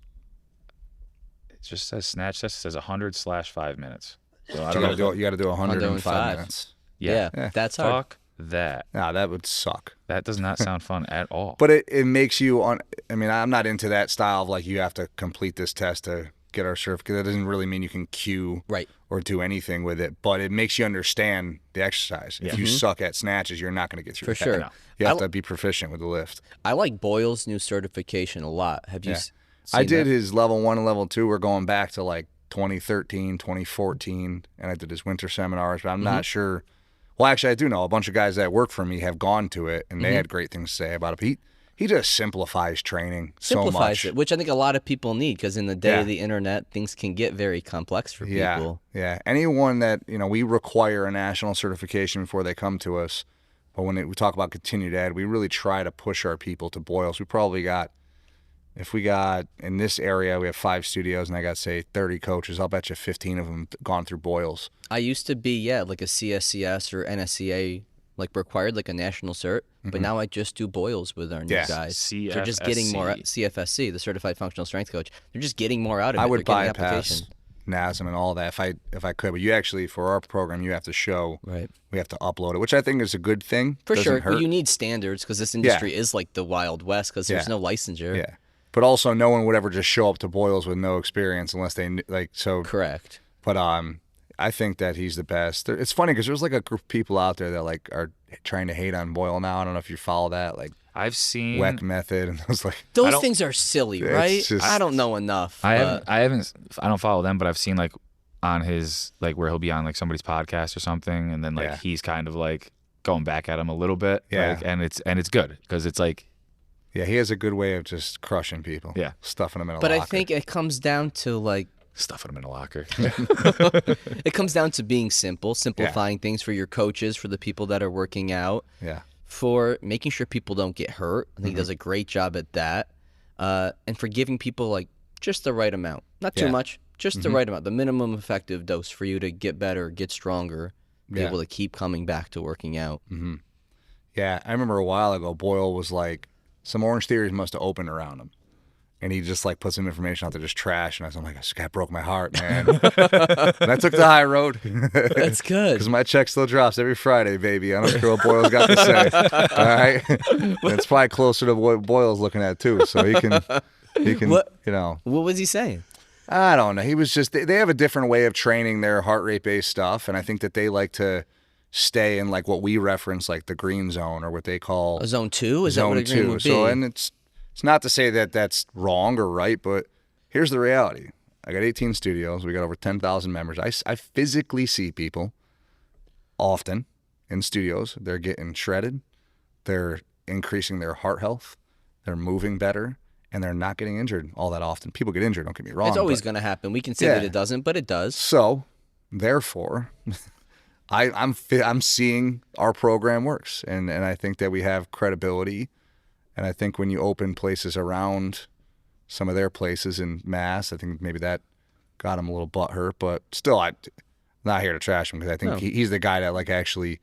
it just says snatch test. It says 100/5 minutes. So I You don't gotta know. do 105 105. minutes. Yeah. Yeah. That's hard. Fuck that. Nah, that would suck. That does not sound fun at all. But it makes you on. I mean, I'm not into that style of like you have to complete this test to get our certificate. That doesn't really mean you can cue Right. or do anything with it, but it makes you understand the exercise. If you suck at snatches, you're not going to get through For that. sure. No. You have to be proficient with the lift. I like Boyle's new certification a lot. Have you I did that? his level 1 and level 2. We're going back to like 2013, 2014, and I did his winter seminars, but I'm not sure. Well, actually, I do know a bunch of guys that work for me have gone to it, and they had great things to say about it. But he just simplifies training so much. It, which I think a lot of people need, because in the day of the internet, things can get very complex for people. Yeah. Anyone that, we require a national certification before they come to us. But when we talk about continued ed, we really try to push our people to Boyles. We probably got, if we got, in this area, we have 5 studios, and I got, say, 30 coaches. I'll bet you 15 of them gone through Boyles. I used to be, like a CSCS or NSCA, like required, like a national cert. But now I just do Boyles with our new guys. They're just getting more, CFSC, the Certified Functional Strength Coach. They're just getting more out of it. I would They're getting bypass NASM and all that if I could. But you actually, for our program, you have to show. Right. We have to upload it, which I think is a good thing. For Doesn't sure. hurt. Well, you need standards, because this industry is like the Wild West, because there's no licensure. Yeah. But also, no one would ever just show up to Boyles with no experience unless they so. Correct. But I think that he's the best. It's funny because there's like a group of people out there that like are trying to hate on Boyle now. I don't know if you follow that, like I've seen WEC method, and I was like, Those things are silly, right? just- I don't know enough. I don't follow them, but I've seen like on his like where he'll be on like somebody's podcast or something, and then like he's kind of like going back at him a little bit. Yeah. Like, and it's good because it's like yeah, he has a good way of just crushing people. Yeah. Stuffing them in a But locker. I think it comes down to like stuffing him in a locker. it comes down to being simplifying things for your coaches, for the people that are working out, Yeah. for making sure people don't get hurt. I think he does a great job at that, and for giving people like just the right amount, not too much, just the right amount, the minimum effective dose for you to get better, get stronger, be able to keep coming back to working out. Yeah, I remember a while ago, Boyle was like, some Orange Theories must have opened around him. And he just like put some information out there, just trash. And I was like, this guy broke my heart, man. And I took the high road. That's good. Because my check still drops every Friday, baby. I don't care what Boyle's got to say. All right? And it's probably closer to what Boyle's looking at, too. So he can What was he saying? I don't know. He was just, they have a different way of training their heart rate based stuff. And I think that they like to stay in like what we reference, like the green zone, or what they call A zone 2? Is that zone what a green 2. would be? So, and it's not to say that that's wrong or right, but here's the reality. I got 18 studios. We got over 10,000 members. I physically see people often in studios. They're getting shredded. They're increasing their heart health. They're moving better. And they're not getting injured all that often. People get injured, don't get me wrong. It's always going to happen. We can say that it doesn't, but it does. So, therefore, I'm seeing our program works. And I think that we have credibility. And I think when you open places around some of their places in Mass, I think maybe that got him a little butthurt. But still, I'm not here to trash him, because I think he's the guy that like actually,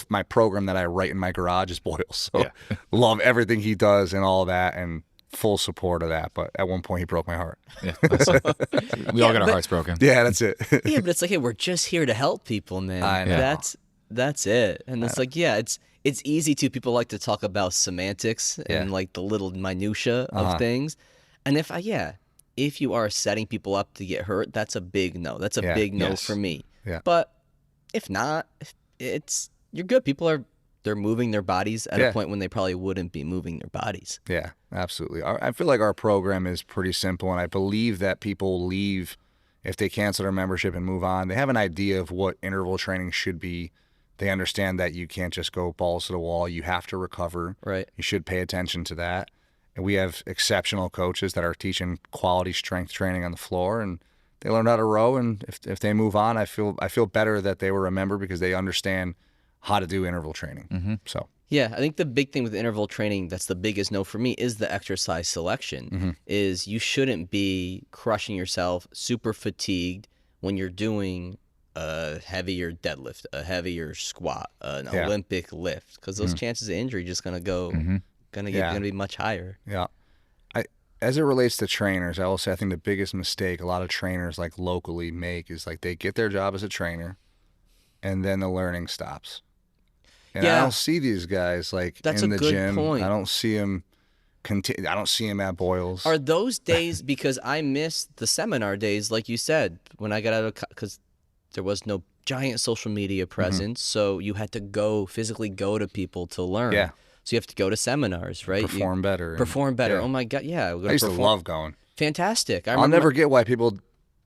my program that I write in my garage is Boyles. So love everything he does and all that, and full support of that. But at one point he broke my heart. Yeah, we all get our hearts broken. Yeah, that's it. Yeah, but it's like, hey, we're just here to help people, man. I know. That's it. And it's like, yeah, it's easy to, people like to talk about semantics and like the little minutia of things. And if you are setting people up to get hurt, that's a big no. That's a big no for me. Yeah. But if not, you're good. People they're moving their bodies at a point when they probably wouldn't be moving their bodies. Yeah, absolutely. I feel like our program is pretty simple, and I believe that people leave, if they cancel their membership and move on, they have an idea of what interval training should be. They understand that you can't just go balls to the wall. You have to recover. Right. You should pay attention to that. And we have exceptional coaches that are teaching quality strength training on the floor, and they learn how to row. And if they move on, I feel better that they were a member, because they understand how to do interval training. So yeah, I think the big thing with interval training, that's the biggest no for me, is the exercise selection. Is you shouldn't be crushing yourself, super fatigued when you're doing a heavier deadlift, a heavier squat, an Olympic lift, because those chances of injury just gonna be much higher. Yeah. As it relates to trainers, I will say I think the biggest mistake a lot of trainers like locally make is like they get their job as a trainer, and then the learning stops. And I don't see these guys like That's in a the good gym. point. I don't see them I don't see him at Boyles. Are those days, because I miss the seminar days, like you said, when I got out of, because there was no giant social media presence, so you had to physically go to people to learn. Yeah. So you have to go to seminars, right? Perform better. Perform better. Yeah. Oh my God, yeah. I used to love going. Fantastic. I'll never get why people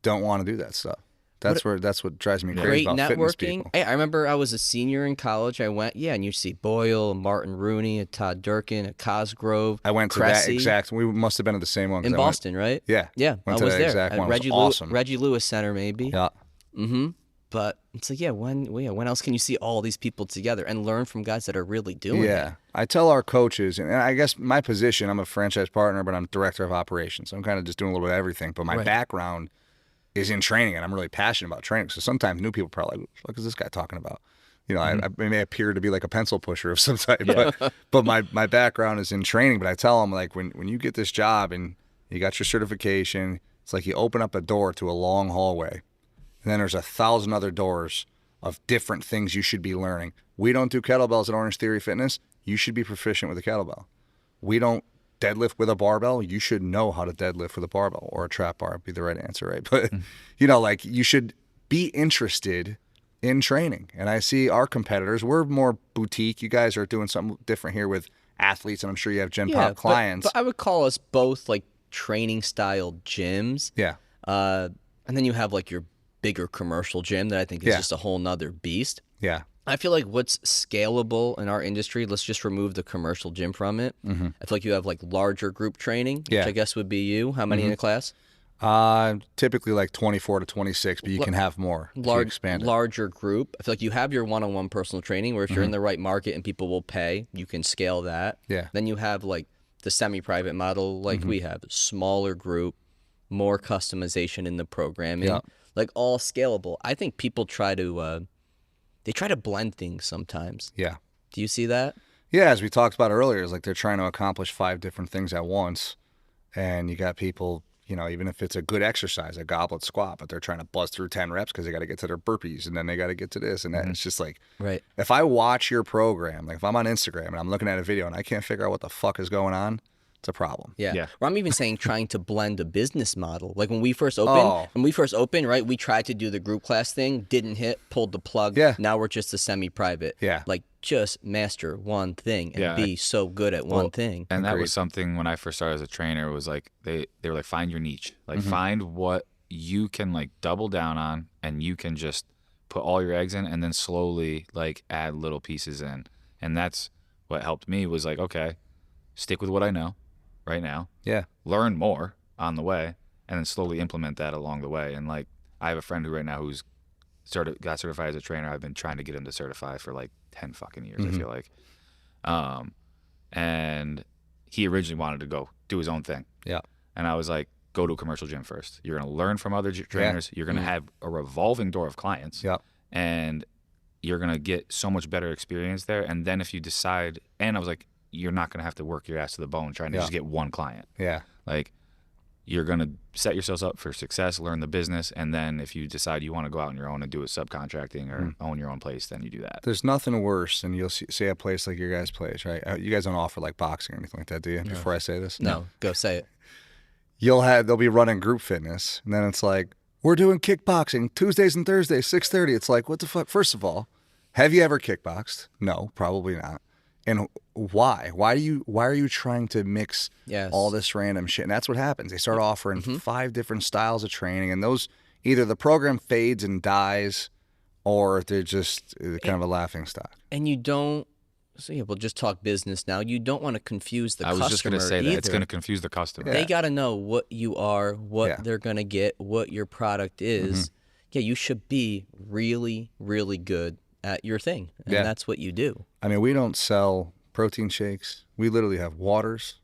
don't want to do that stuff. That's what drives me crazy great about fitness networking. people. Hey, I remember I was a senior in college. I went, and you see Boyle, Martin Rooney, Todd Durkin, Cosgrove. I went to Cressy, that exact. We must have been at the same one 'cause in I went- Boston, right? Yeah, Yeah, I went to was that there. exact At one. It was Reggie awesome. Reggie Lewis Center, maybe. Yeah, Mm-hmm. But it's like, when else can you see all these people together and learn from guys that are really doing it? yeah. I tell our coaches, and I guess my position, I'm a franchise partner, but I'm director of operations. So I'm kind of just doing a little bit of everything. But my background is in training, and I'm really passionate about training. So sometimes new people are probably like, what is this guy talking about? You know, I may appear to be like a pencil pusher of some type, but my background is in training. But I tell them, like, when you get this job and you got your certification, it's like you open up a door to a long hallway, and then there's 1,000 other doors of different things you should be learning. We don't do kettlebells at Orange Theory Fitness. You should be proficient with a kettlebell. We don't deadlift with a barbell. You should know how to deadlift with a barbell, or a trap bar would be the right answer, right? But, you know, like, you should be interested in training. And I see our competitors, we're more boutique. You guys are doing something different here with athletes, and I'm sure you have Gen Pop clients. But I would call us both like training style gyms. Yeah. And then you have like your bigger commercial gym that I think is just a whole nother beast. Yeah. I feel like what's scalable in our industry, let's just remove the commercial gym from it. I feel like you have like larger group training, which I guess would be you. How many in a class? Typically like 24 to 26, but you can have more if you expand it. Larger group. I feel like you have your one-on-one personal training where if you're in the right market and people will pay, you can scale that. Yeah. Then you have like the semi-private model like we have, smaller group, more customization in the programming, like all scalable. I think people try to blend things sometimes. Yeah. Do you see that? Yeah, as we talked about earlier, it's like they're trying to accomplish 5 different things at once. And you got people, you know, even if it's a good exercise, a goblet squat, but they're trying to buzz through 10 reps because they got to get to their burpees, and then they got to get to this and that. It's just like, if I watch your program, like if I'm on Instagram and I'm looking at a video and I can't figure out what the fuck is going on, it's a problem. Yeah. Or I'm even saying trying to blend a business model. Like when we first opened, right, we tried to do the group class thing, didn't hit, pulled the plug. Yeah. Now we're just a semi-private. Yeah. Like just master one thing and be so good at one thing. And that was something when I first started as a trainer, was like they were like, find your niche. Like find what you can like double down on, and you can just put all your eggs in and then slowly like add little pieces in. And that's what helped me, was like, okay, stick with what I know right now. Yeah. Learn more on the way, and then slowly implement that along the way. And like, I have a friend who right now who's got certified as a trainer. I've been trying to get him to certify for like 10 fucking years, I feel like. And he originally wanted to go do his own thing. Yeah. And I was like, go to a commercial gym first. You're going to learn from other trainers. You're going to have a revolving door of clients. Yeah. And you're going to get so much better experience there. And then if you decide, and I was like, you're not going to have to work your ass to the bone trying to just get one client. Yeah. Like, you're going to set yourselves up for success, learn the business, and then if you decide you want to go out on your own and do it subcontracting or own your own place, then you do that. There's nothing worse than you'll see a place like your guys' place, right? You guys don't offer like boxing or anything like that, do you? Before I say this? No, go say it. They'll be running group fitness, and then it's like, we're doing kickboxing Tuesdays and Thursdays, 6:30. It's like, what the fuck? First of all, have you ever kickboxed? No, probably not. And why? Why are you trying to mix all this random shit? And that's what happens. They start offering 5 different styles of training, and those, either the program fades and dies, or they're just kind of a laughing stock. And you don't. So yeah, we'll just talk business now. You don't want to confuse the customer. I was just going to say either. that. It's going to confuse the customer. They got to know what you are, what they're going to get, what your product is. Yeah, you should be really, really good at your thing, and that's what you do. I mean, we don't sell protein shakes. We literally have waters,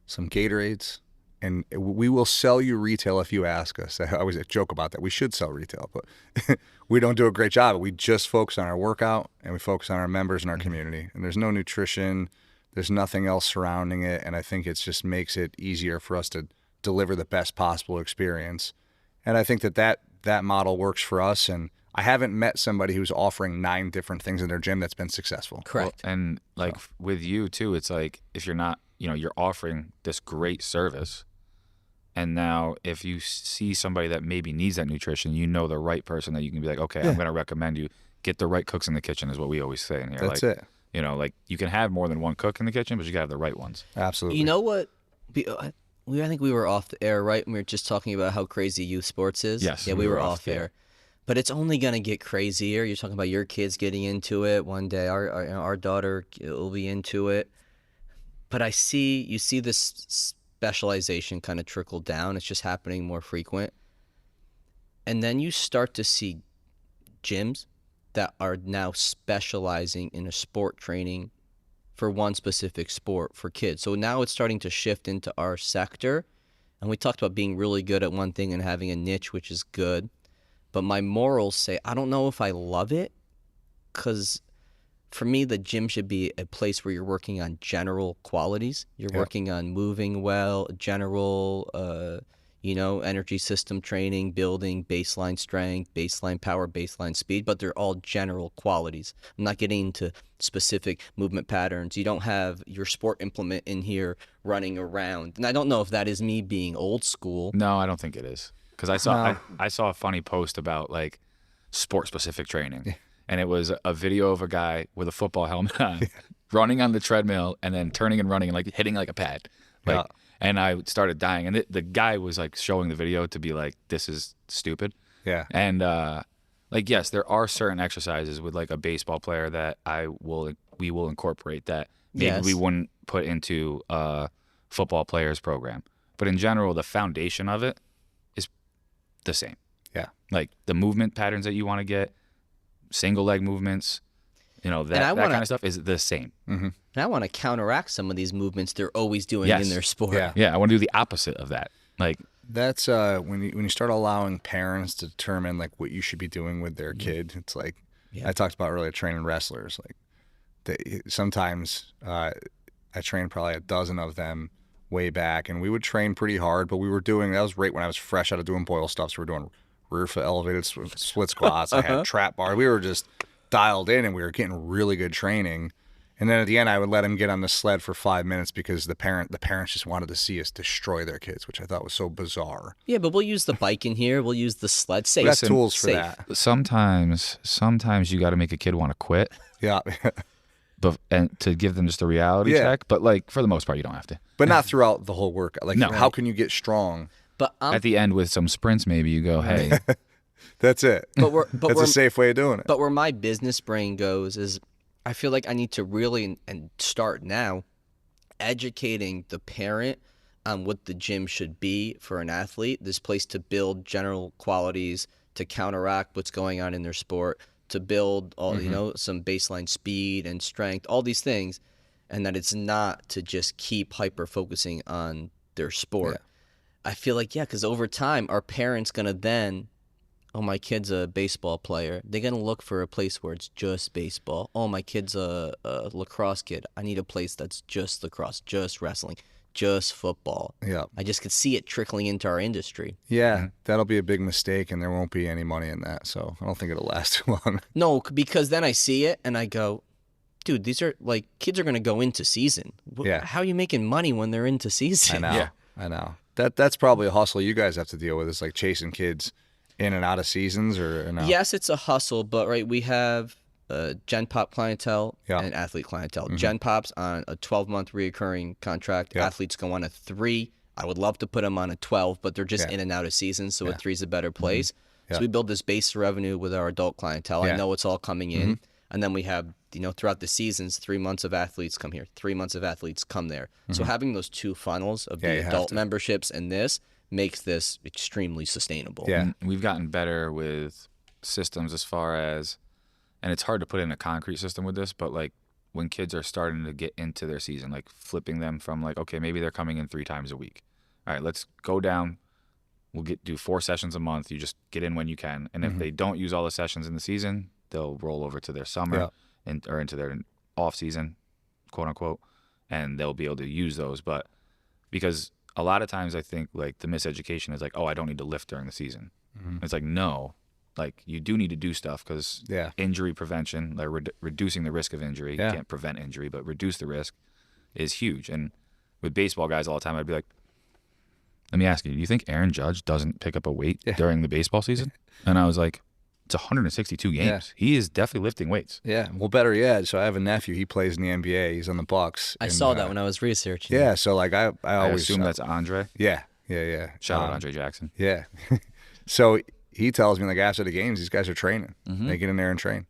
some Gatorades, and we will sell you retail if you ask us. I always joke about that. We should sell retail, but we don't do a great job. We just focus on our workout, and we focus on our members and our community. And there's no nutrition. There's nothing else surrounding it, and I think it just makes it easier for us to deliver the best possible experience. And I think that model works for us, and I haven't met somebody who's offering 9 different things in their gym that's been successful. Correct. Well, and like with you too, it's like if you're not you're offering this great service. And now if you see somebody that maybe needs that nutrition, the right person that you can be like, okay, I'm going to recommend you. Get the right cooks in the kitchen is what we always say in here. That's it. Like you can have more than one cook in the kitchen, but you got to have the right ones. Absolutely. You know what? I think we were off the air, right? And we were just talking about how crazy youth sports is. Yes. Yeah, we were off air. But it's only going to get crazier. You're talking about your kids getting into it. One day our daughter will be into it. But you see this specialization kind of trickle down. It's just happening more frequent. And then you start to see gyms that are now specializing in a sport training for one specific sport for kids. So now it's starting to shift into our sector. And we talked about being really good at one thing and having a niche, which is good. But my morals say, I don't know if I love it, because for me, the gym should be a place where you're working on general qualities. You're working on moving well, general, energy system training, building baseline strength, baseline power, baseline speed, but they're all general qualities. I'm not getting into specific movement patterns. You don't have your sport implement in here running around. And I don't know if that is me being old school. No, I don't think it is. Because I saw a funny post about like sport-specific training. And it was a video of a guy with a football helmet on, running on the treadmill and then turning and running and like hitting like a pad. And I started dying. And the guy was like showing the video to be like, this is stupid. Yeah. And yes, there are certain exercises with like a baseball player that we will incorporate that maybe we wouldn't put into a football player's program. But in general, the foundation of it is the same. Yeah. Like the movement patterns that you want to get, single leg movements, that kind of stuff is the same. Mm-hmm. And I want to counteract some of these movements they're always doing in their sport. Yeah, I want to do the opposite of that. Like that's when you start allowing parents to determine like what you should be doing with their kid. It's like I talked about earlier, training wrestlers. Like sometimes I trained probably a dozen of them way back, and we would train pretty hard. But that was right when I was fresh out of doing Boyle stuff. So we were doing rear foot elevated split squats. I had trap bar. We were just dialed in, and we were getting really good training. And then at the end, I would let them get on the sled for 5 minutes because the parents just wanted to see us destroy their kids, which I thought was so bizarre. Yeah, but we'll use the bike in here. We'll use the sled. Safe. We got tools for Safe. that. sometimes you got to make a kid want to quit. Yeah. And to give them just a reality check. But like for the most part, you don't have to. But not throughout the whole workout. Like, no. How can you get strong? But at the end with some sprints, maybe you go, hey. That's it. That's a safe way of doing it. But where my business brain goes is I feel like I need to really, and start now, educating the parent on what the gym should be for an athlete, this place to build general qualities, to counteract what's going on in their sport, to build some baseline speed and strength, all these things, and that it's not to just keep hyper-focusing on their sport. Yeah. I feel like, because over time, our parents going to then, oh, my kid's a baseball player. They're going to look for a place where it's just baseball. Oh, my kid's a lacrosse kid. I need a place that's just lacrosse, just wrestling, just football. Yeah. I just could see it trickling into our industry. Yeah, that'll be a big mistake, and there won't be any money in that. So I don't think it'll last too long. No, because then I see it, and I go, dude, these are, like, kids are going to go into season. Yeah. How are you making money when they're into season? I know. Yeah. I know. That's probably a hustle you guys have to deal with. It's like chasing kids in and out of seasons, or no? Yes, it's a hustle, but we have Gen Pop clientele and athlete clientele. Gen Pop's on a 12-month reoccurring contract. Athletes go on a 3. I would love to put them on a 12, but they're just in and out of season, so a 3 is a better place. So we build this base revenue with our adult clientele. I know it's all coming in. And then we have, throughout the seasons, 3 months of athletes come here, 3 months of athletes come there. So having those 2 funnels of the adult memberships and this makes this extremely sustainable. Yeah. And we've gotten better with systems as far as, and it's hard to put in a concrete system with this, but like when kids are starting to get into their season, like flipping them from like, okay, maybe they're coming in 3 times a week. All right, let's go down. We'll do 4 sessions a month. You just get in when you can. And if they don't use all the sessions in the season, they'll roll over to their summer or into their off season, quote unquote, and they'll be able to use those. But because a lot of times I think like the miseducation is like, oh, I don't need to lift during the season. It's like, no, like you do need to do stuff because injury prevention, like reducing the risk of injury, you can't prevent injury, but reduce the risk is huge. And with baseball guys all the time. I'd be like, let me ask you, do you think Aaron Judge doesn't pick up a weight during the baseball season? And I was like, it's 162 games. Yeah. He is definitely lifting weights. Yeah, well, better yet. So I have a nephew. He plays in the NBA. He's on the Bucks. I saw that when I was researching. Yeah, so like I I always assume that's Andre. Yeah. Shout out Andre Jackson. Yeah. So he tells me like after the games, these guys are training. They get in there and train.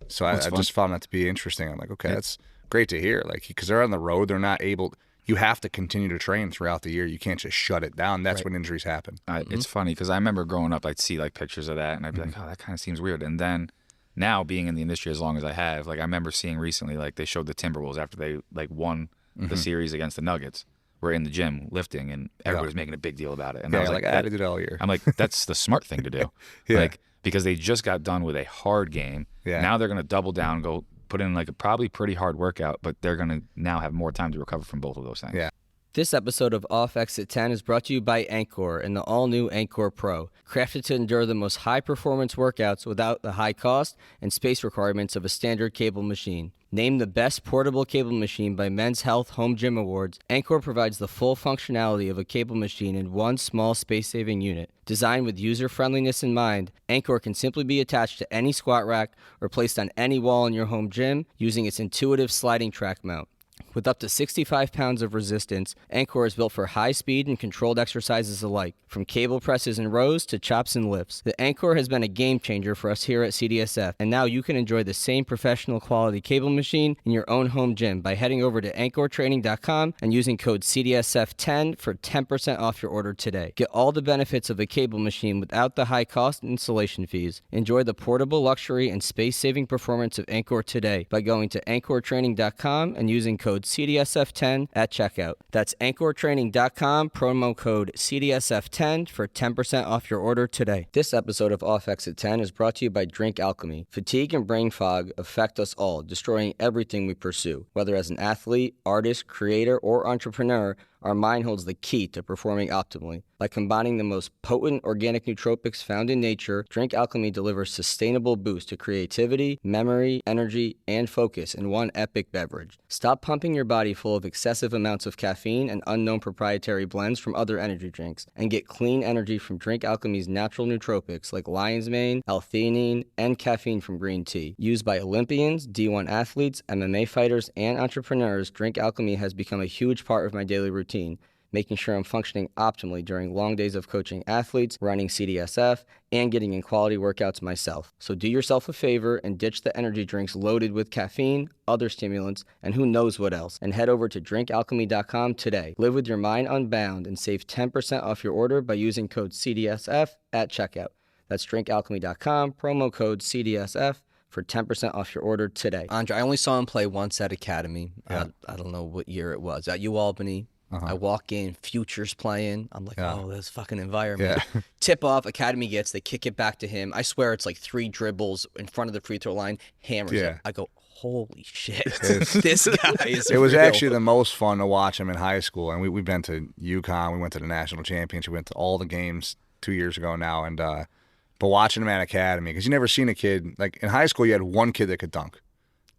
So I just found that to be interesting. I'm like, okay, that's great to hear. Like because they're on the road, they're not able. You have to continue to train throughout the year. You can't just shut it down. That's when injuries happen. It's funny because I remember growing up, I'd see like pictures of that, and I'd be like, oh, that kind of seems weird. And then now being in the industry as long as I have, like I remember seeing recently, like they showed the Timberwolves after they like won the series against the Nuggets. We're in the gym lifting, and everybody was making a big deal about it. And I was like, I did it all year. I'm like, that's the smart thing to do. Like because they just got done with a hard game. Yeah. Now they're gonna double down, go put in like a probably pretty hard workout, but they're gonna now have more time to recover from both of those things. Yeah. This episode of Off Exit 10 is brought to you by Anchor and the all-new Anchor Pro, crafted to endure the most high-performance workouts without the high cost and space requirements of a standard cable machine. Named the best portable cable machine by Men's Health Home Gym Awards, Anchor provides the full functionality of a cable machine in one small space-saving unit. Designed with user-friendliness in mind, Anchor can simply be attached to any squat rack or placed on any wall in your home gym using its intuitive sliding track mount. With up to 65 pounds of resistance, Anchor is built for high speed and controlled exercises alike, from cable presses and rows to chops and lifts. The Anchor has been a game changer for us here at CDSF, and now you can enjoy the same professional quality cable machine in your own home gym by heading over to anchortraining.com and using code CDSF10 for 10% off your order today. Get all the benefits of a cable machine without the high cost and installation fees. Enjoy the portable luxury and space-saving performance of Anchor today by going to anchortraining.com and using code CDSF10 at checkout. That's anchortraining.com, promo code CDSF10 for 10% off your order today. This episode of Off Exit 10 is brought to you by Drink Alchemy. Fatigue and brain fog affect us all, destroying everything we pursue. Whether as an athlete, artist, creator, or entrepreneur, our mind holds the key to performing optimally. By combining the most potent organic nootropics found in nature, Drink Alchemy delivers sustainable boost to creativity, memory, energy, and focus in one epic beverage. Stop pumping your body full of excessive amounts of caffeine and unknown proprietary blends from other energy drinks, and get clean energy from Drink Alchemy's natural nootropics like lion's mane, L-theanine, and caffeine from green tea. Used by Olympians, D1 athletes, MMA fighters, and entrepreneurs, Drink Alchemy has become a huge part of my daily routine, making sure I'm functioning optimally during long days of coaching athletes, running CDSF, and getting in quality workouts myself. So do yourself a favor and ditch the energy drinks loaded with caffeine, other stimulants, and who knows what else, and head over to drinkalchemy.com today. Live with your mind unbound and save 10% off your order by using code CDSF at checkout. That's drinkalchemy.com, promo code CDSF for 10% off your order today. Andre, I only saw him play once at Academy. I don't know what year it was. At UAlbany. I walk in, Future's playing. I'm like, oh, this fucking environment. Yeah. Tip off, Academy gets, they kick it back to him. I swear it's like 3 dribbles in front of the free throw line, hammers it. I go, holy shit, this guy is It was real. actually the most fun to watch him in high school. And we've been to UConn. We went to the national championship. We went to all the games 2 years ago now. And but watching him at Academy, because you never seen a kid, like in high school you had one kid that could dunk.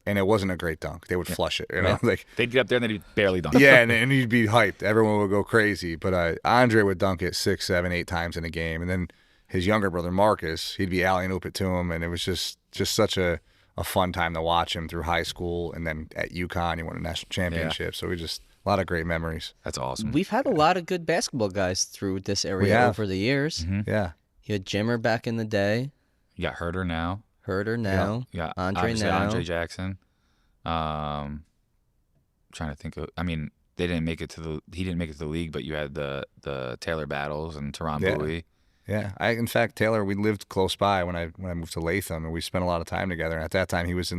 And it wasn't a great dunk. They would flush it, you know. Like They'd get up there and they'd barely dunk. Yeah, and you'd be hyped. Everyone would go crazy. But Andre would dunk it 6, 7, 8 times in a game, and then his younger brother Marcus, he'd be alley-oop it to him, and it was just such a fun time to watch him through high school, and then at UConn he won a national championship. So we just a lot of great memories. That's awesome. We've had a lot of good basketball guys through this area over the years. Yeah, You had Jimmer back in the day. You got Herder now. Herder now. Yeah, Andre now. Andre Jackson. Trying to think of. I mean, he didn't make it to the league, but you had the Taylor Battles and Teron Bowie. Yeah. In fact, Taylor, we lived close by when I moved to Latham, and we spent a lot of time together. And at that time, he was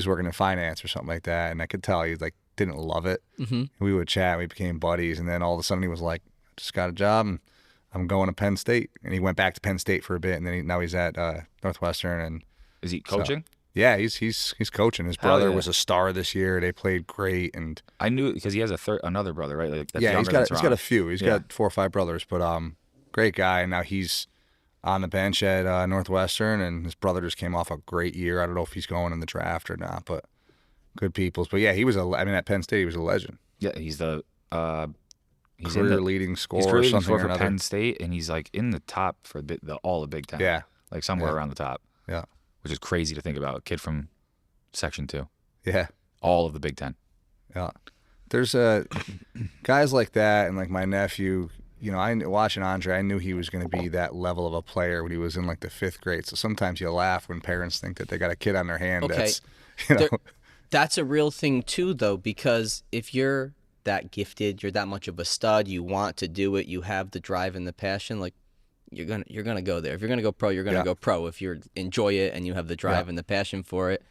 working in finance or something like that, and I could tell he didn't love it. We would chat, we became buddies, and then all of a sudden he was like, "Just got a job, and I'm going to Penn State." And he went back to Penn State for a bit, and then now he's at Northwestern. And is he coaching? Yeah, he's coaching. His brother was a star this year. They played great, and I knew because he has another brother, right? Like that's he's got a few. He's Yeah. got 4 or 5 brothers, but great guy. And now he's on the bench at Northwestern, and his brother just came off a great year. I don't know if he's going in the draft or not, but good peoples. But yeah, at Penn State he was a legend. Yeah, he's the He's career leading score he's or career leading something score or for another. Penn State, and he's like in the top for all the Big Ten. Yeah. Like somewhere Yeah. around the top. Yeah. Which is crazy to think about. A kid from Section 2. Yeah. All of the Big Ten. Yeah. There's guys like that, and like my nephew, you know, watching Andre, I knew he was going to be that level of a player when he was in like the 5th grade. So sometimes you laugh when parents think that they got a kid on their hand. Okay. That's, you know, That's a real thing too, though, because if you're that gifted, you're that much of a stud, you want to do it, you have the drive and the passion, like you're gonna go there. If you're gonna go pro, you're gonna go pro. If you enjoy it and you have the drive and the passion for it,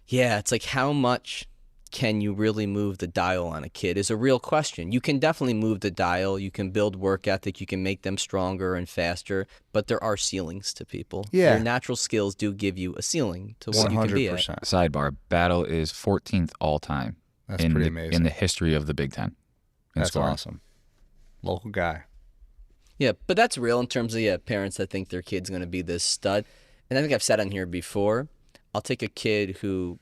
yeah, it's like how much can you really move the dial on a kid is a real question. You can definitely move the dial. You can build work ethic. You can make them stronger and faster. But there are ceilings to people. Yeah. Your natural skills do give you a ceiling to what you can be at. 100%. Sidebar, Battle is 14th all time. That's pretty amazing. In the history of the Big Ten. That's awesome. Local guy. Yeah, but that's real in terms of parents that think their kid's going to be this stud. And I think I've said on here before, I'll take a kid who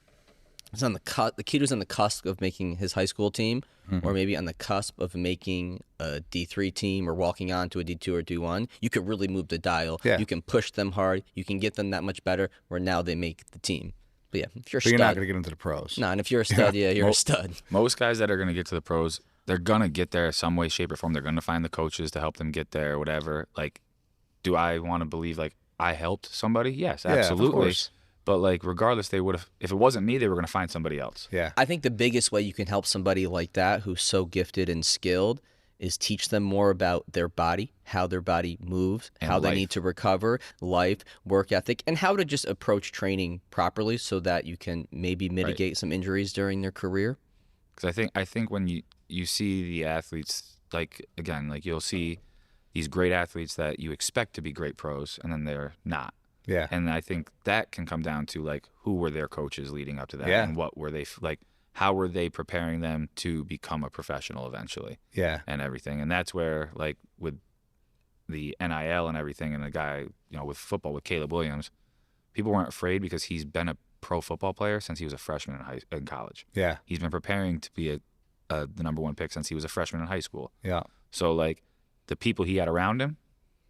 is on the kid who's on the cusp of making his high school team, or maybe on the cusp of making a D3 team or walking on to a D2 or D1. You could really move the dial. Yeah. You can push them hard. You can get them that much better where now they make the team. But yeah, if you're a But stud. you're not going to get into the pros. No, and if you're a stud, you're a stud. Most guys that are going to get to the pros, they're going to get there some way, shape, or form. They're going to find the coaches to help them get there or whatever. Like, do I want to believe, like, I helped somebody? Yes, Yeah, of absolutely. course. But, like, regardless, they would have, if it wasn't me, they were going to find somebody else. Yeah. I think the biggest way you can help somebody like that who's so gifted and skilled is teach them more about their body, how their body moves, And how they life. need to recover, life, work ethic, and how to just approach training properly so that you can maybe mitigate some injuries during their career. Because I think when you see the athletes, like, again, like, you'll see these great athletes that you expect to be great pros, and then they're not. Yeah. And I think that can come down to, like, who were their coaches leading up to that, Yeah. and what were they like? How were they preparing them to become a professional eventually, Yeah. and everything? And that's where, like, with the NIL and everything, and the guy, you know, with football with Caleb Williams, people weren't afraid because he's been a pro football player since he was a freshman in college. Yeah. He's been preparing to be the number 1 pick since he was a freshman in high school. Yeah. So, like, the people he had around him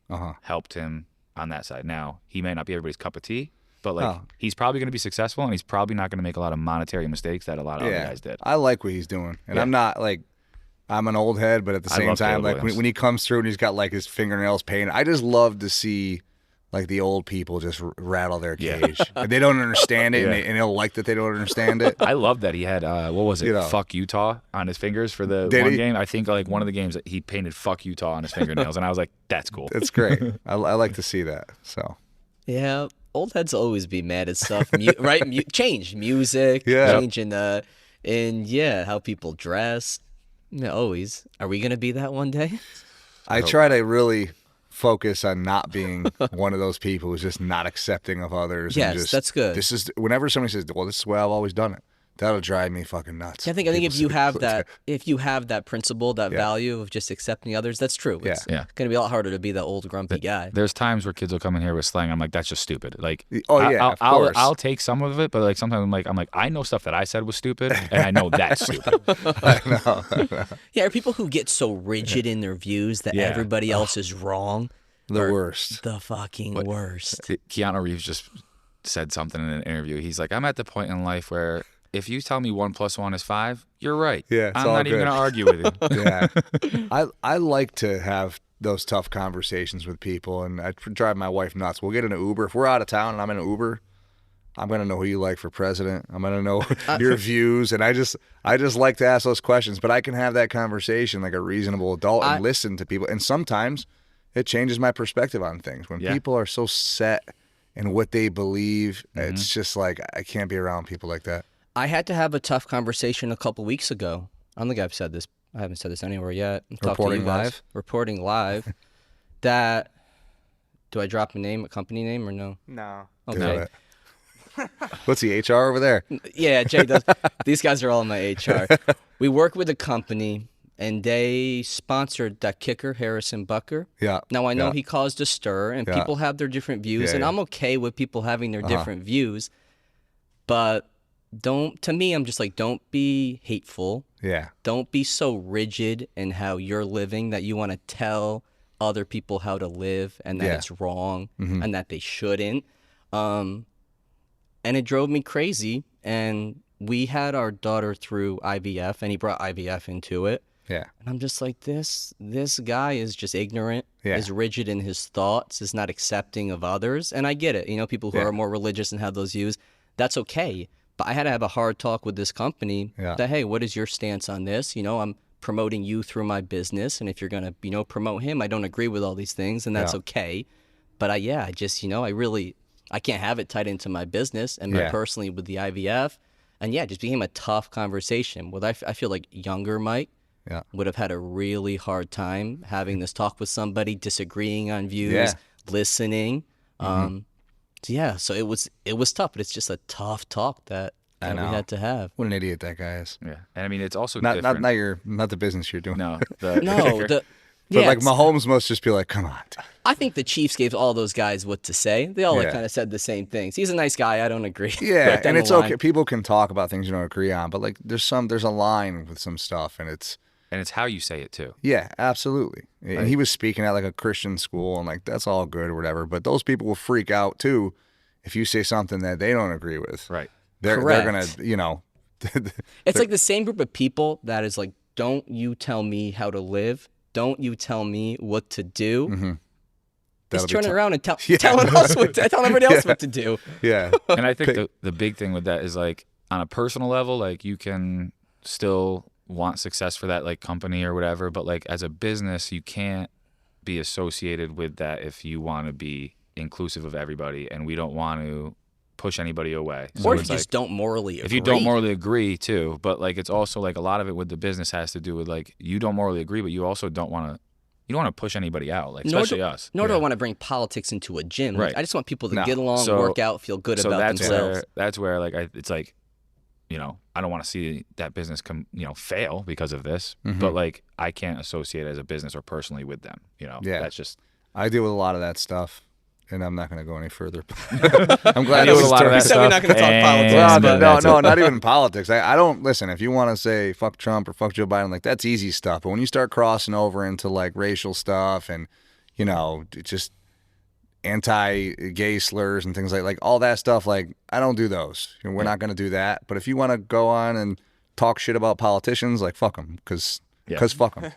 Uh-huh. helped him on that side. Now, he may not be everybody's cup of tea, but, like, No. he's probably going to be successful, and he's probably not going to make a lot of monetary mistakes that a lot of other guys did. I like what he's doing. And Yeah. I'm not like, I'm an old head, but at the I same love time, Caleb like Williams. when he comes through and he's got like his fingernails painted, I just love to see like the old people just rattle their Yeah. cage. And they don't understand it, Yeah. and they'll like that they don't understand it. I love that he had, what was it, You know. Fuck Utah on his fingers for the Did one he? game. I think, like, one of the games that he painted Fuck Utah on his fingernails, and I was like, that's cool. It's great. I like to see that. So Yeah, old heads always be mad at stuff, right? Change music, Yeah. changing and how people dress. Yeah, always. Are we gonna be that one day? I try to really focus on not being one of those people who's just not accepting of others. Yes, and just, that's good. This is whenever somebody says, "Well, this is the way I've always done it," that'll drive me fucking nuts. I think if People you say- have that principle, that value of just accepting others, that's true. It's Yeah. gonna be a lot harder to be that old grumpy guy. There's times where kids will come in here with slang. I'm like, that's just stupid. Like, Oh, yeah, of course. I'll take some of it, but, like, sometimes I'm like, I know stuff that I said was stupid, and I know that's stupid. I know. Yeah, are people who get so rigid in their views that Yeah. everybody else is wrong. The are worst. The fucking worst. Keanu Reeves just said something in an interview. He's like, I'm at the point in life where if you tell me 1 + 1 is 5, you're right. Yeah, it's I'm all not even good. going to argue with you. Yeah. I like to have those tough conversations with people, and I drive my wife nuts. We'll get in an Uber. If we're out of town and I'm in an Uber, I'm going to know who you like for president. I'm going to know your views, and I just like to ask those questions, but I can have that conversation like a reasonable adult and listen to people. And sometimes it changes my perspective on things. When people are so set in what they believe, it's just like I can't be around people like that. I had to have a tough conversation a couple weeks ago. I don't think I've said this. I haven't said this anywhere yet. Talk to Reporting you guys. live? Reporting live. That, do I drop a company name or no? No. Do Okay. it. What's the HR over there? Yeah, Jay does. These guys are all in my HR. We work with a company, and they sponsored that kicker, Harrison Bucker. Yeah. Now, I know yeah. he caused a stir, and Yeah. people have their different views, Yeah, and yeah. I'm okay with people having their different views, but to me, I'm just like, don't be hateful. Yeah. Don't be so rigid in how you're living that you want to tell other people how to live and that Yeah. it's wrong Mhm. and that they shouldn't. And it drove me crazy. And we had our daughter through IVF, and he brought IVF into it. Yeah. And I'm just like, this guy is just ignorant, Yeah. is rigid in his thoughts, is not accepting of others. And I get it. You know, people who Yeah. are more religious and have those views, that's okay. But I had to have a hard talk with this company Yeah. that, hey, what is your stance on this? You know, I'm promoting you through my business. And if you're going to, you know, promote him, I don't agree with all these things, and that's Yeah. okay. But I just, you know, I can't have it tied into my business and my Yeah. personally with the IVF. And yeah, it just became a tough conversation. I feel like younger Mike Yeah. would have had a really hard time having this talk with somebody, disagreeing on views, Yeah. listening. So it was tough, but it's just a tough talk that I we know. had to have. What an idiot that guy is. Yeah, and I mean it's also Not different. not the business you're doing. No, the No, kicker. But like it's- Mahomes must just be like, come on. dude." I think the Chiefs gave all those guys what to say. They all Yeah. kind of said the same things. He's a nice guy. I don't agree. Yeah, Right down and the it's line. okay. People can talk about things you don't agree on, but like there's a line with some stuff, and it's and it's how you say it too. yeah, absolutely. And Right. he was speaking at like a Christian school, and like that's all good or whatever. But those people will freak out too if you say something that they don't agree with. Right. They're gonna, Correct. you know. It's like the same group of people that is like, don't you tell me how to live. Don't you tell me what to do. Mm-hmm. He's That'll be turning tough. around and Yeah. telling everybody else what to do. Yeah, And I think the big thing with that is like on a personal level, like you can still want success for that like company or whatever, but like as a business, you can't be associated with that if you want to be inclusive of everybody, and we don't want to push anybody away. So Or if it's you like, just don't morally agree. if you don't morally agree too, but like it's also like a lot of it with the business has to do with like you don't morally agree, but you also don't want to push anybody out, like Nor especially do, us. Nor do I Yeah. want to bring politics into a gym. Like, Right. I just want people to No. get along, So- work out, feel good So about that's themselves. where like it's like, you know, I don't want to see that business fail because of this, Mhm. but like I can't associate as a business or personally with them. You know, Yeah. that's just I deal with a lot of that stuff, and I'm not going to go any further. I'm I glad deal this with a is lot of turning- that We said we're stuff. not gonna talk and politics, Well, but- no, that's no, it. not even politics. I don't listen. If you want to say fuck Trump or fuck Joe Biden, like that's easy stuff. But when you start crossing over into like racial stuff and just anti-gay slurs and things like all that stuff, like I don't do those. We're not going to do that. But if you want to go on and talk shit about politicians, like fuck them, because fuck them.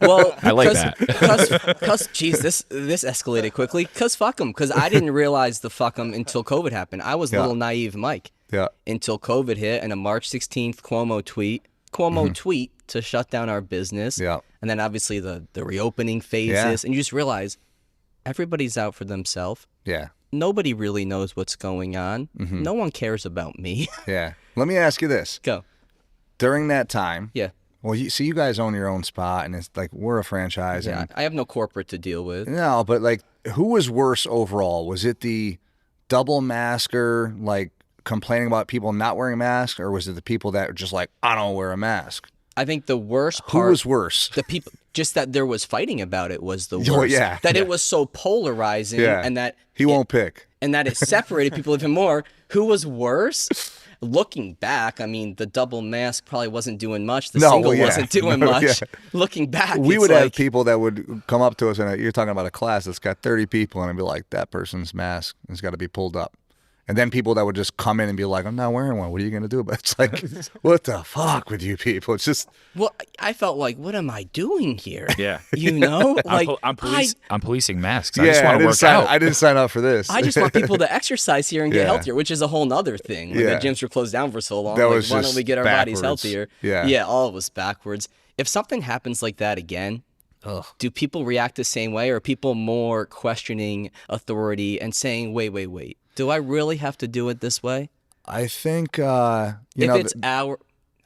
Well, I like that. Cause, geez, this escalated quickly. Cause fuck them. Cause I didn't realize the fuck them until COVID happened. I was Yeah. little naive Mike Yeah, until COVID hit and a March 16th Cuomo tweet to shut down our business. yeah, And then obviously the reopening phases. Yeah. And you just realize everybody's out for themselves. yeah, Nobody really knows what's going on. No one cares about me. yeah. Let me ask you this: Go. during that time, Yeah. well, you guys own your own spot, and it's like we're a franchise, Yeah. and I have no corporate to deal with. no, but like, who was worse overall? Was it the double masker, like complaining about people not wearing masks, or was it the people that were just like, I don't wear a mask? I think the worst Who part was worse? the people just that there was fighting about it was the worst. Oh, yeah, That yeah. it was so polarizing Yeah. and that He won't pick. and that it separated people even more. Who was worse? Looking back, I mean, the double mask probably wasn't doing much. The No, single well, yeah. wasn't doing No, much. yeah. Looking back, We it's would like, have people that would come up to us, and you're talking about a class that's got 30 people, and I'd be like, that person's mask has got to be pulled up. And then people that would just come in and be like, I'm not wearing one. What are you going to do? But it's like, what the fuck with you people? It's just, well, I felt like, what am I doing here? Yeah. You know, like I'm policing masks. I yeah, just want to work out. I didn't sign up for this. I just want people to exercise here and get Yeah. healthier, which is a whole nother thing. When Yeah. the gyms were closed down for so long, That like, was why don't just we get our bodies backwards. healthier? Yeah. Yeah, all was backwards. If something happens like that again, do people react the same way, or are people more questioning authority and saying, wait, do I really have to do it this way? I think, If it's our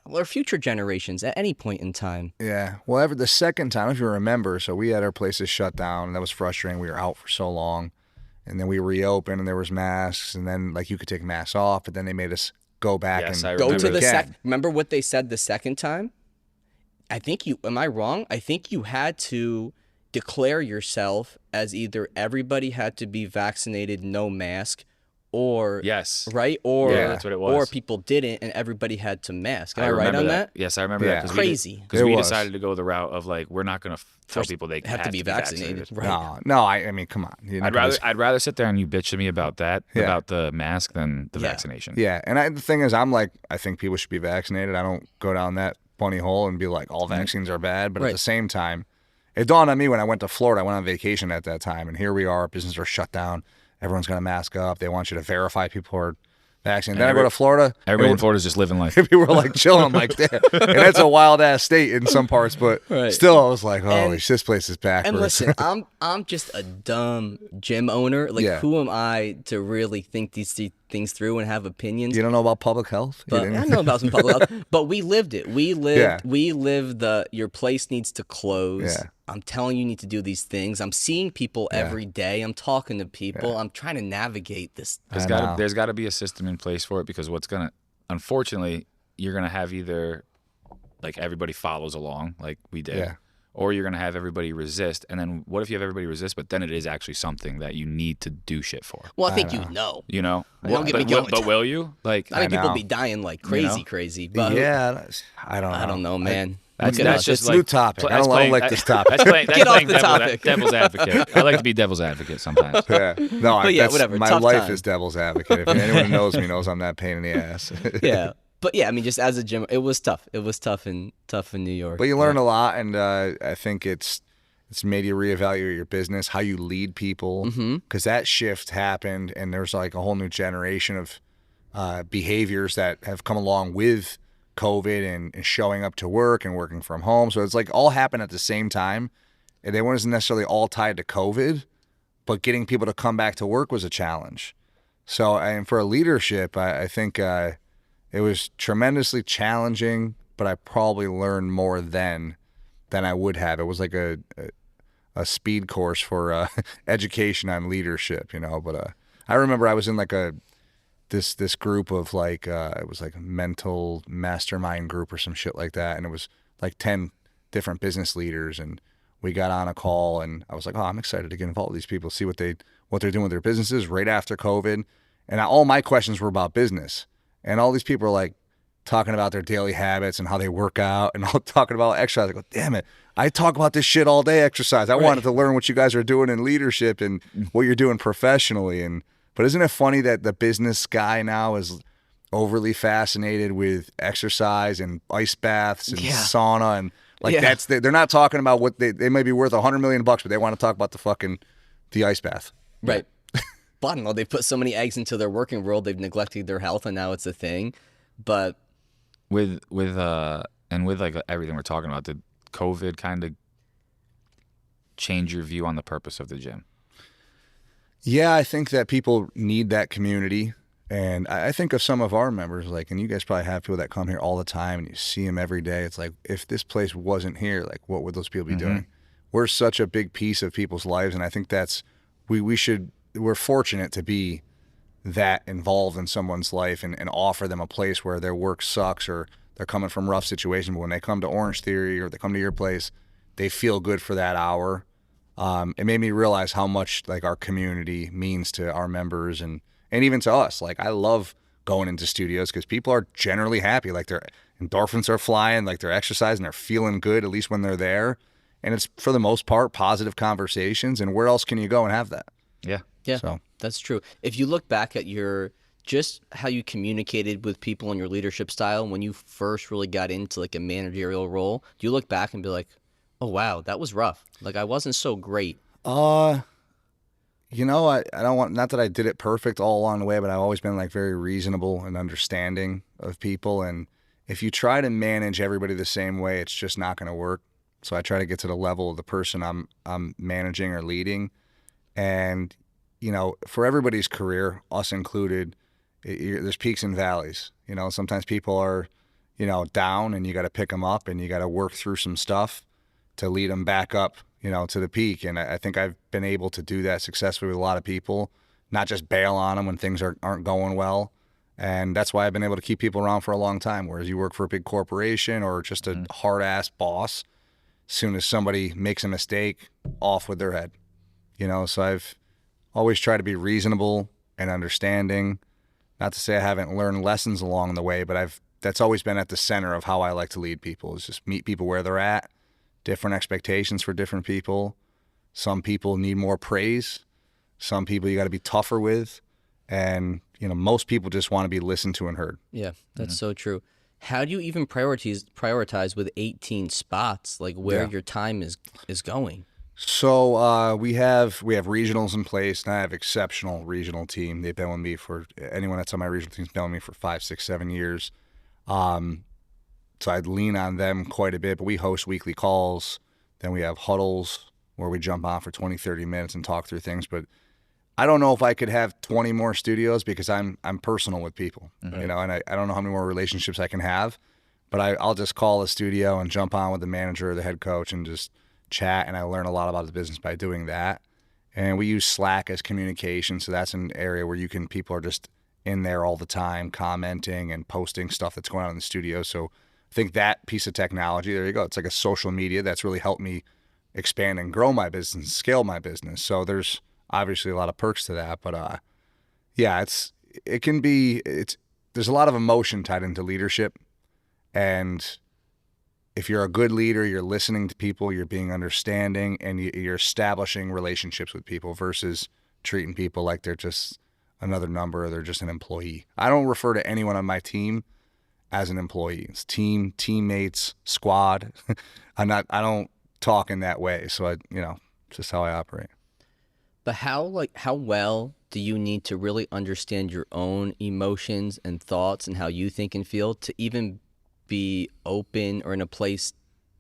or future generations at any point in time. yeah. Well, the second time, if you remember, so we had our places shut down, and that was frustrating. We were out for so long, and then we reopened, and there was masks, and then like you could take masks off, but then they made us go back Yes, and I Go remember to the again. Remember what they said the second time? I think am I wrong? I think you had to declare yourself as either everybody had to be vaccinated, no mask, or Yes. right, or Yeah, that's what it was. or people didn't, and everybody had to mask. Am I right remember on that? Yes, I remember that. Crazy. Because It we was. decided to go the route of like, we're not going to tell people they have to be vaccinated. Right. No, I mean, come on. You're not gonna I'd rather sit there and you bitch to me about that, Yeah. about the mask, than the Yeah. vaccination. Yeah, and the thing is, I'm like, I think people should be vaccinated. I don't go down that bunny hole and be like, all vaccines are bad. But at Right. the same time, it dawned on me when I went to Florida. I went on vacation at that time, and here we are. Businesses are shut down. Everyone's got to mask up. They want you to verify people are vaccinated. Then I go to Florida. Everybody in Florida's just living life. People were like chilling, like that. And that's a wild ass state in some parts, but Right. still, I was like, holy And- shit, this place is backwards. And listen, I'm just a dumb gym owner. Like, Yeah. who am I to really think these things through and have opinions? You don't know about public health? You But didn't- I know about some public health, but we lived it. We Yeah. lived the your place needs to close. Yeah. I'm telling you need to do these things. I'm seeing people every day. I'm talking to people. I'm trying to navigate this. There's I got know. there's got to be a system in place for it, because unfortunately, you're gonna have either like everybody follows along like we did, Yeah. or you're gonna have everybody resist. And then what if you have everybody resist, but then it is actually something that you need to do shit for? Well, I think you know. You know, Don't get me but, going. but will you? Like, I think people know. be dying like crazy, know? crazy. But yeah, I don't know. I don't know, man. That's Look at us. just It's like new topic. I that's don't like this topic. That's playing Get off the devil's, topic. devil's advocate. I like to be devil's advocate sometimes. Yeah. No, But yeah, that's, whatever. my Tough life time. is devil's advocate. If anyone who knows me knows I'm that pain in the ass. Yeah. But yeah, I mean, just as a gym, it was tough. It was tough in New York. But you learn a lot, and I think it's made you reevaluate your business, how you lead people, because that shift happened, and there's like a whole new generation of behaviors that have come along with COVID and showing up to work and working from home. So it's like all happened at the same time, and they weren't necessarily all tied to COVID, but getting people to come back to work was a challenge. So, and for leadership, I think it was tremendously challenging, but I probably learned more then than I would have. It was like a speed course for education on leadership, you know. But I remember I was in like this group of like it was like a mental mastermind group or some shit like that, and it was like 10 different business leaders, and we got on a call, and I was like, oh, I'm excited to get involved with these people, see what they're doing with their businesses right after COVID, and all my questions were about business, and all these people are like talking about their daily habits and how they work out, and all talking about exercise. I go, damn it, I talk about this shit all day, exercise. I wanted to learn what you guys are doing in leadership and what you're doing professionally. But isn't it funny that the business guy now is overly fascinated with exercise and ice baths and sauna, and like they're not talking about what they may be worth $100 million, but they want to talk about the ice bath. Right. But I don't know. They've put so many eggs into their working world. They've neglected their health, and now it's a thing. But with like everything we're talking about, did COVID kind of change your view on the purpose of the gym? Yeah, I think that people need that community. And I think of some of our members, like, and you guys probably have people that come here all the time and you see them every day. It's like, if this place wasn't here, like, what would those people be doing? We're such a big piece of people's lives. And I think that's, we're fortunate to be that involved in someone's life and offer them a place where their work sucks or they're coming from rough situations. But when they come to Orange Theory or they come to your place, they feel good for that hour. It made me realize how much like our community means to our members and even to us. Like, I love going into studios because people are generally happy. Like, their endorphins are flying, like they're exercising, they're feeling good, at least when they're there. And it's, for the most part, positive conversations. And where else can you go and have that? Yeah. yeah, So. that's true. If you look back at just how you communicated with people and your leadership style when you first really got into like a managerial role, do you look back and be like, oh, wow, that was rough. Like, I wasn't so great. You know, I don't want, not that I did it perfect all along the way, but I've always been like very reasonable and understanding of people. And if you try to manage everybody the same way, it's just not going to work. So I try to get to the level of the person I'm managing or leading. And, you know, for everybody's career, us included, there's peaks and valleys. You know, sometimes people are, you know, down and you got to pick them up and you got to work through some stuff to lead them back up, you know, to the peak. And I think I've been able to do that successfully with a lot of people, not just bail on them when things aren't going well. And that's why I've been able to keep people around for a long time. Whereas you work for a big corporation or just a hard-ass boss, as soon as somebody makes a mistake, off with their head. You know, so I've always tried to be reasonable and understanding. Not to say I haven't learned lessons along the way, but that's always been at the center of how I like to lead people, is just meet people where they're at, different expectations for different people. Some people need more praise. Some people you got to be tougher with. And, most people just want to be listened to and heard. Yeah, that's so true. How do you even prioritize with 18 spots, like where your time is going? So we have regionals in place, and I have exceptional regional team. They've been with me anyone that's on my regional team's been with me for 5, 6, 7 years. So I'd lean on them quite a bit, but we host weekly calls. Then we have huddles where we jump on for 20, 30 minutes and talk through things. But I don't know if I could have 20 more studios because I'm personal with people, and I don't know how many more relationships I can have, but I'll just call a studio and jump on with the manager or the head coach and just chat, and I learn a lot about the business by doing that. And we use Slack as communication, so that's an area where people are just in there all the time commenting and posting stuff that's going on in the studio. So I think that piece of technology, there you go, it's like a social media that's really helped me expand and grow my business, scale my business. So there's obviously a lot of perks to that, but there's a lot of emotion tied into leadership, and if you're a good leader, you're listening to people, you're being understanding, and you're establishing relationships with people versus treating people like they're just another number or they're just an employee. I don't refer to anyone on my team as an employee. It's team, teammates, squad. I don't talk in that way. So it's just how I operate. But how well do you need to really understand your own emotions and thoughts and how you think and feel to even be open or in a place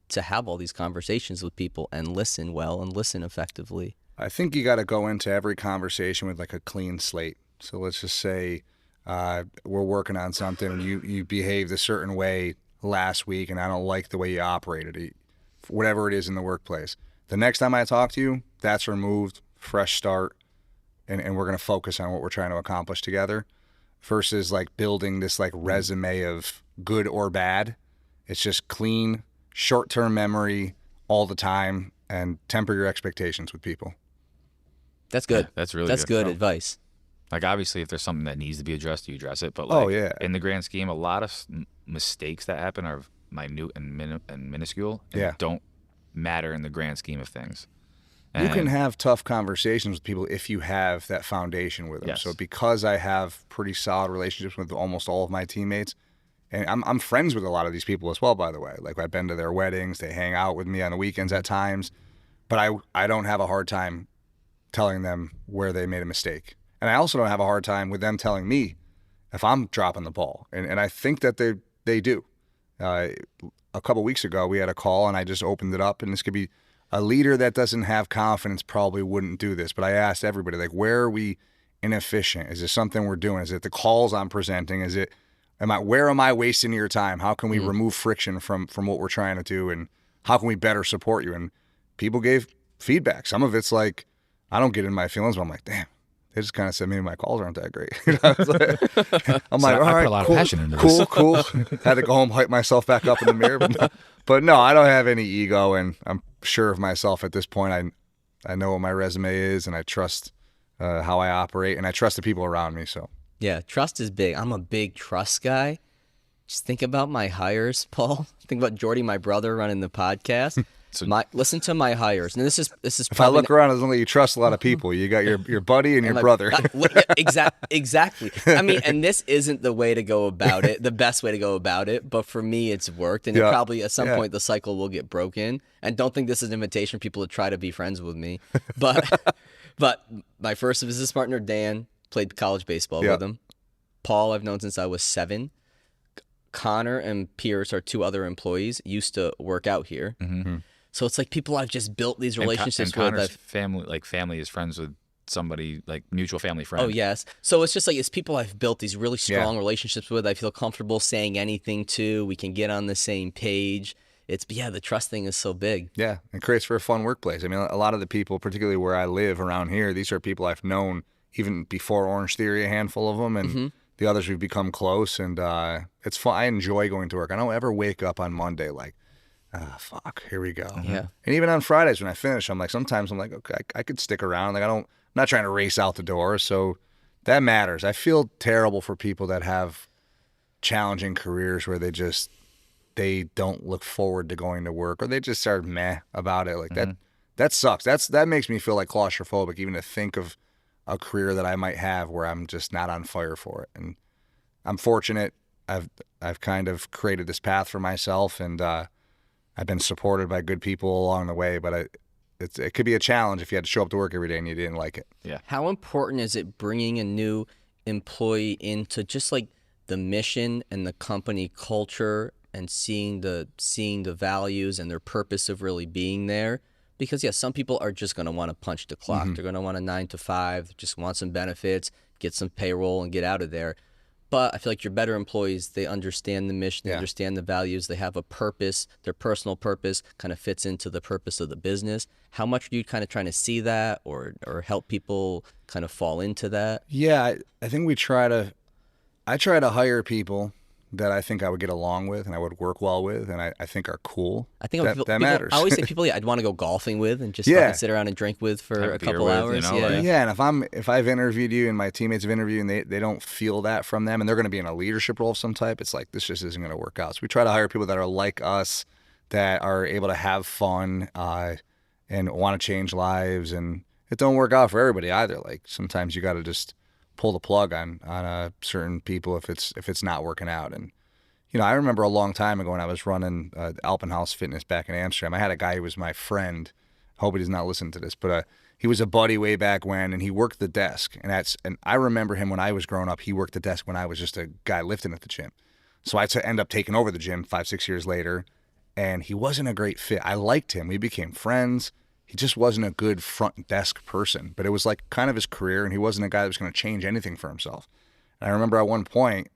to have all these conversations with people and listen well and listen effectively? I think you got to go into every conversation with like a clean slate. So let's just say we're working on something and you behaved a certain way last week and I don't like the way you operated, whatever it is in the workplace. The next time I talk to you, that's removed, fresh start, and we're going to focus on what we're trying to accomplish together versus like building this like resume of good or bad. It's just clean, short-term memory all the time, and temper your expectations with people. That's good. Yeah, that's really That's good So, advice. Like, obviously, if there's something that needs to be addressed, you address it. But, like, in the grand scheme, a lot of mistakes that happen are minute and minuscule and don't matter in the grand scheme of things. You can have tough conversations with people if you have that foundation with them. Yes. So because I have pretty solid relationships with almost all of my teammates, and I'm friends with a lot of these people as well, by the way. Like, I've been to their weddings, they hang out with me on the weekends at times, but I don't have a hard time telling them where they made a mistake. And I also don't have a hard time with them telling me if I'm dropping the ball. And I think that they do. A couple weeks ago, we had a call, and I just opened it up, and this could be a leader that doesn't have confidence probably wouldn't do this. But I asked everybody, like, where are we inefficient? Is this something we're doing? Is it the calls I'm presenting? Where am I wasting your time? How can we remove friction from what we're trying to do? And how can we better support you? And people gave feedback. Some of it's like, I don't get in my feelings, but I'm like, damn, they just kind of said maybe my calls aren't that great. I'm like, all right, I put a lot cool, of passion into this. cool. Had to go home, hype myself back up in the mirror. But no, I don't have any ego, and I'm sure of myself at this point. I know what my resume is, and I trust how I operate, and I trust the people around me. So Yeah, trust is big. I'm a big trust guy. Just think about my hires, Paul. Think about Jordy, my brother, running the podcast. Listen to my hires. And this is if I look around, it doesn't let you trust a lot of people. You got your buddy and your brother. Exactly. I mean, and this isn't the way to go about it, the best way to go about it. But for me, it's worked. And it probably at some point the cycle will get broken. And don't think this is an invitation for people to try to be friends with me. But my first business partner, Dan, played college baseball with him. Paul, I've known since I was 7. Connor and Pierce, our 2 other employees, used to work out here. Mm-hmm. So it's like people I've just built these relationships and with. Family is friends with somebody, like mutual family friend. Oh, yes. So it's just like it's people I've built these really strong relationships with. I feel comfortable saying anything to. We can get on the same page. The trust thing is so big. Yeah, it creates for a fun workplace. I mean, a lot of the people, particularly where I live around here, these are people I've known even before Orange Theory, a handful of them, and the others we've become close, and it's fun. I enjoy going to work. I don't ever wake up on Monday like, fuck, here we go. Yeah. And even on Fridays when I finish, sometimes I'm like, okay, I could stick around. Like I'm not trying to race out the door. So that matters. I feel terrible for people that have challenging careers where they don't look forward to going to work, or they just are meh about it. Like that sucks. That makes me feel like claustrophobic, even to think of a career that I might have where I'm just not on fire for it. And I'm fortunate. I've kind of created this path for myself, and I've been supported by good people along the way. But it could be a challenge if you had to show up to work every day and you didn't like it. Yeah. How important is it bringing a new employee into just like the mission and the company culture and seeing the values and their purpose of really being there? Because some people are just going to want to punch the clock. They're going to want a 9 to 5, just want some benefits, get some payroll, and get out of there. But I feel like your better employees, they understand the mission, they understand the values, they have a purpose, their personal purpose kind of fits into the purpose of the business. How much are you kind of trying to see that or help people kind of fall into that? Yeah, I think I try to hire people that I think I would get along with and I would work well with and I think are cool. I think that matters. I always say people I'd want to go golfing with and just fucking sit around and drink with for a couple hours. Yeah, and if I've interviewed you and my teammates have interviewed you and they don't feel that from them and they're going to be in a leadership role of some type, it's like this just isn't going to work out. So we try to hire people that are like us, that are able to have fun and want to change lives. And it don't work out for everybody either. Like sometimes you got to just pull the plug on certain people if it's not working out. And I remember a long time ago when I was running Alpenhaus Fitness back in Amsterdam, I had a guy who was my friend. Hope he does not listen to this, but he was a buddy way back when, and he worked the desk. And I remember him when I was growing up. He worked the desk when I was just a guy lifting at the gym. So I end up taking over the gym 5-6 years later, and he wasn't a great fit. I liked him. We became friends. He just wasn't a good front desk person, but it was like kind of his career, and he wasn't a guy that was going to change anything for himself. And I remember at one point,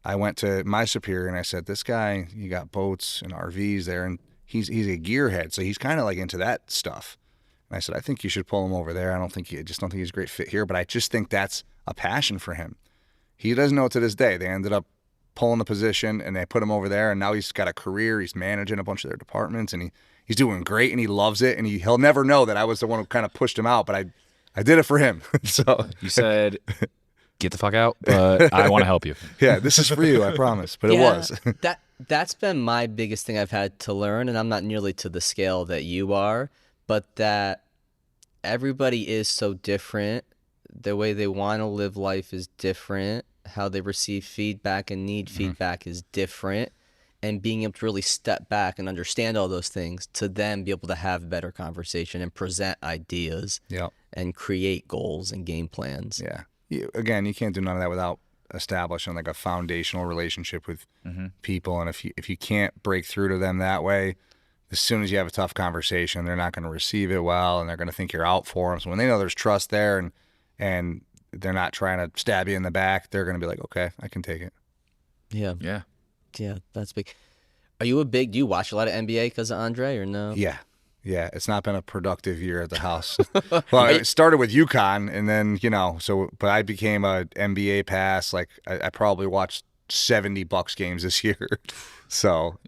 I went to my superior and I said, this guy, he got boats and RVs there, and he's a gearhead, so he's kind of like into that stuff. And I said, I think you should pull him over there. I just don't think he's a great fit here, but I just think that's a passion for him. He doesn't know it to this day. They ended up pulling the position, and they put him over there, and now he's got a career. He's managing a bunch of their departments, and he's doing great, and he loves it, and he'll never know that I was the one who kind of pushed him out, but I did it for him. So you said, get the fuck out, but I want to help you. Yeah, this is for you, I promise. But it was. That's been my biggest thing I've had to learn, and I'm not nearly to the scale that you are, but that everybody is so different. The way they want to live life is different. How they receive feedback and need feedback is different. And being able to really step back and understand all those things to then be able to have better conversation and present ideas and create goals and game plans. Yeah. You can't do none of that without establishing like a foundational relationship with people. And if you can't break through to them that way, as soon as you have a tough conversation, they're not going to receive it well, and they're going to think you're out for them. So when they know there's trust there and they're not trying to stab you in the back, they're going to be like, okay, I can take it. Yeah. Yeah. Yeah, that's big. Do you watch a lot of NBA because of Andre or no? Yeah. Yeah, it's not been a productive year at the house. Well, it started with UConn, and then, but I became a NBA pass. Like, I probably watched 70 Bucks games this year. So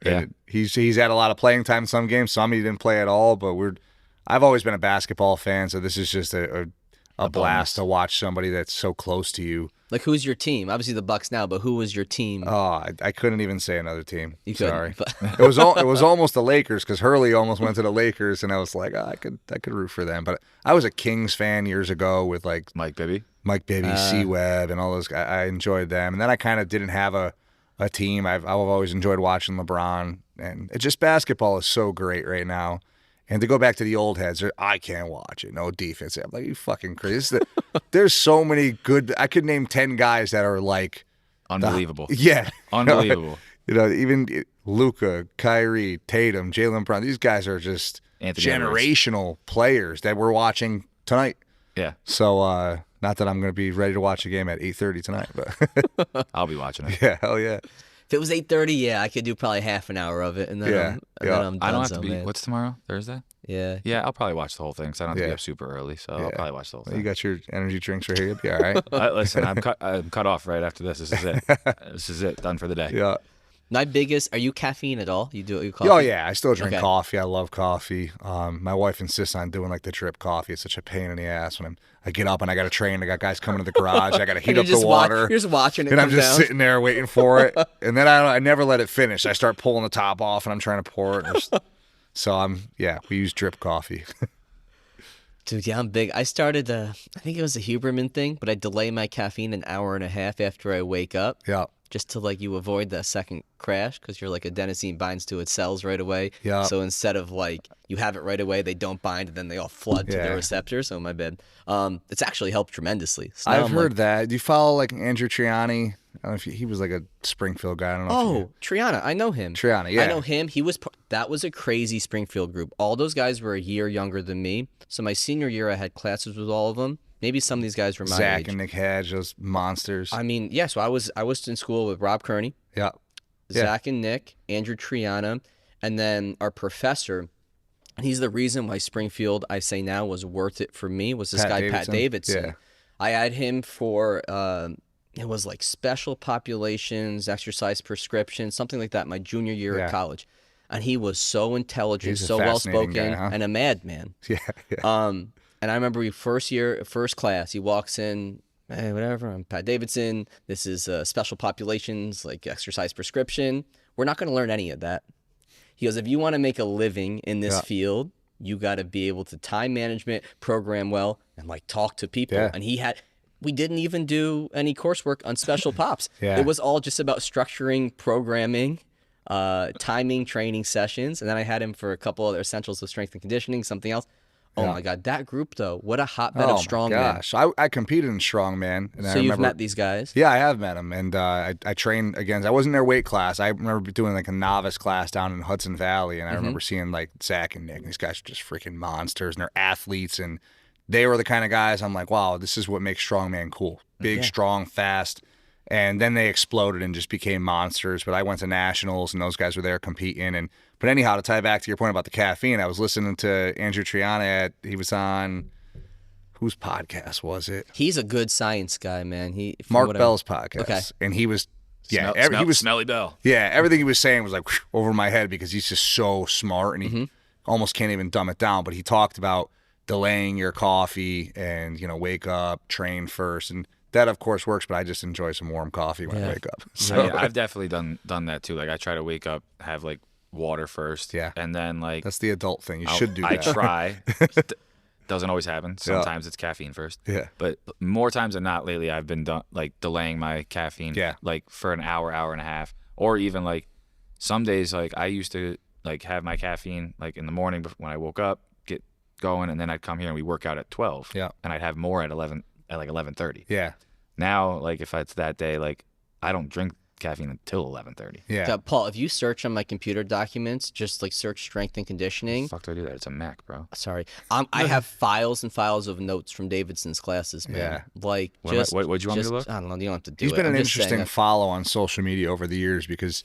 he's had a lot of playing time in some games. Some he didn't play at all, but I've always been a basketball fan, so this is just a blast to watch somebody that's so close to you. Like, who's your team? Obviously the Bucks now, but who was your team? Oh, I couldn't even say another team. You Sorry. couldn't. It was almost the Lakers, because Hurley almost went to the Lakers, and I was like, I could root for them. But I was a Kings fan years ago with like Mike Bibby, C-Webb, and all those guys. I enjoyed them. And then I kind of didn't have a team. I've always enjoyed watching LeBron, and it's just basketball is so great right now. And to go back to the old heads, I can't watch it. No defense. I'm like, you fucking crazy. There's so many good. I could name 10 guys that are like unbelievable. Yeah, unbelievable. Even Luka, Kyrie, Tatum, Jaylen Brown. These guys are just generational players that we're watching tonight. Yeah. So not that I'm going to be ready to watch a game at 8:30 tonight, but I'll be watching it. Yeah, hell yeah. If it was 8:30, I could do probably half an hour of it, and then I'm done. I don't have to be. What's tomorrow? Thursday? Yeah. Yeah, I'll probably watch the whole thing, so I don't have to be up super early. So I'll probably watch the whole thing. You got your energy drinks right here. You'll be all right. Listen, I'm cut off right after this. This is it. This is it. Done for the day. Yeah. My biggest, are you caffeine at all? You coffee? Oh yeah, I still drink Okay. coffee. I love coffee. My wife insists on doing like the drip coffee. It's such a pain in the ass when I get up and I got to train. I got guys coming to the garage. I got to heat up the water. You're just watching it And I'm come just down. sitting there waiting for it. And then I never let it finish. I start pulling the top off and I'm trying to pour it. So we use drip coffee. Dude, yeah, I'm big. I started, I think it was a Huberman thing, but I delay my caffeine an hour and a half after I wake up. Yeah. Just to like you avoid that second crash because you're like adenosine binds to its cells right away. Yeah. So instead of like you have it right away, they don't bind and then they all flood to the receptors. Oh, my bad. It's actually helped tremendously. So now I've heard that. Do you follow like Andrew Triani? I don't know if he was like a Springfield guy. I don't know. Oh, Triana. I know him. Triana, yeah. I know him. That was a crazy Springfield group. All those guys were a year younger than me. So my senior year, I had classes with all of them. Maybe some of these guys were my Zach age. and Nick Hadge, those monsters. I mean, yeah. So I was in school with Rob Kearney, Yeah. Zach and Nick, Andrew Triana, and then our professor. And he's the reason why Springfield, I say now, was worth it for me. Was this guy Pat Davidson? Yeah. I had him for it was like special populations, exercise prescription, something like that. My junior year at college, and he was so intelligent, He's a so well fascinating spoken, guy, huh? and a madman. Yeah. And I remember first class, he walks in, hey, whatever, I'm Pat Davidson. This is special populations, like exercise prescription. We're not going to learn any of that. He goes, if you want to make a living in this field, you got to be able to time management, program well, and like talk to people. Yeah. And we didn't even do any coursework on special pops. Yeah. It was all just about structuring, programming, timing, training sessions. And then I had him for a couple other essentials of strength and conditioning, something else. Oh my God, that group though, what a hotbed of strongman. Gosh, I competed in strongman. And So you've met these guys? Yeah, I have met them, and I trained against. I wasn't their weight class. I remember doing like a novice class down in Hudson Valley, and I remember seeing like Zach and Nick. And these guys are just freaking monsters, and they're athletes, and they were the kind of guys I'm like, wow, this is what makes strongman cool. Big, strong, fast. And then they exploded and just became monsters. But I went to nationals, and those guys were there competing. But anyhow, to tie back to your point about the caffeine, I was listening to Andrew Triana. He was on, whose podcast was it? He's a good science guy, man. Mark Bell's podcast. Okay. And he was, he was Smelly Bell. Yeah, everything he was saying was like over my head because he's just so smart, and he almost can't even dumb it down. But he talked about delaying your coffee and, wake up, train first. And that, of course, works, but I just enjoy some warm coffee when I wake up. So Yeah, I've definitely done that too. Like I try to wake up, have like water first. Yeah. And then like that's the adult thing. You should do that. I try. Doesn't always happen. Sometimes it's caffeine first. Yeah. But more times than not lately, I've been delaying my caffeine. Yeah. Like for an hour and a half, or even like some days, like I used to like have my caffeine like in the morning when I woke up, get going, and then I'd come here and we work out at 12. Yeah. And I'd have more at 11:30. Yeah. Now, like if it's that day, like I don't drink caffeine until 11:30. Yeah. Paul, if you search on my computer documents, just like search strength and conditioning. Fuck do I do that? It's a Mac, bro. Sorry, I have files and files of notes from Davidson's classes, man. Yeah. Like What'd you want me to look? I don't know. You don't have to do He's it. been I'm an just saying interesting follow on social media over the years because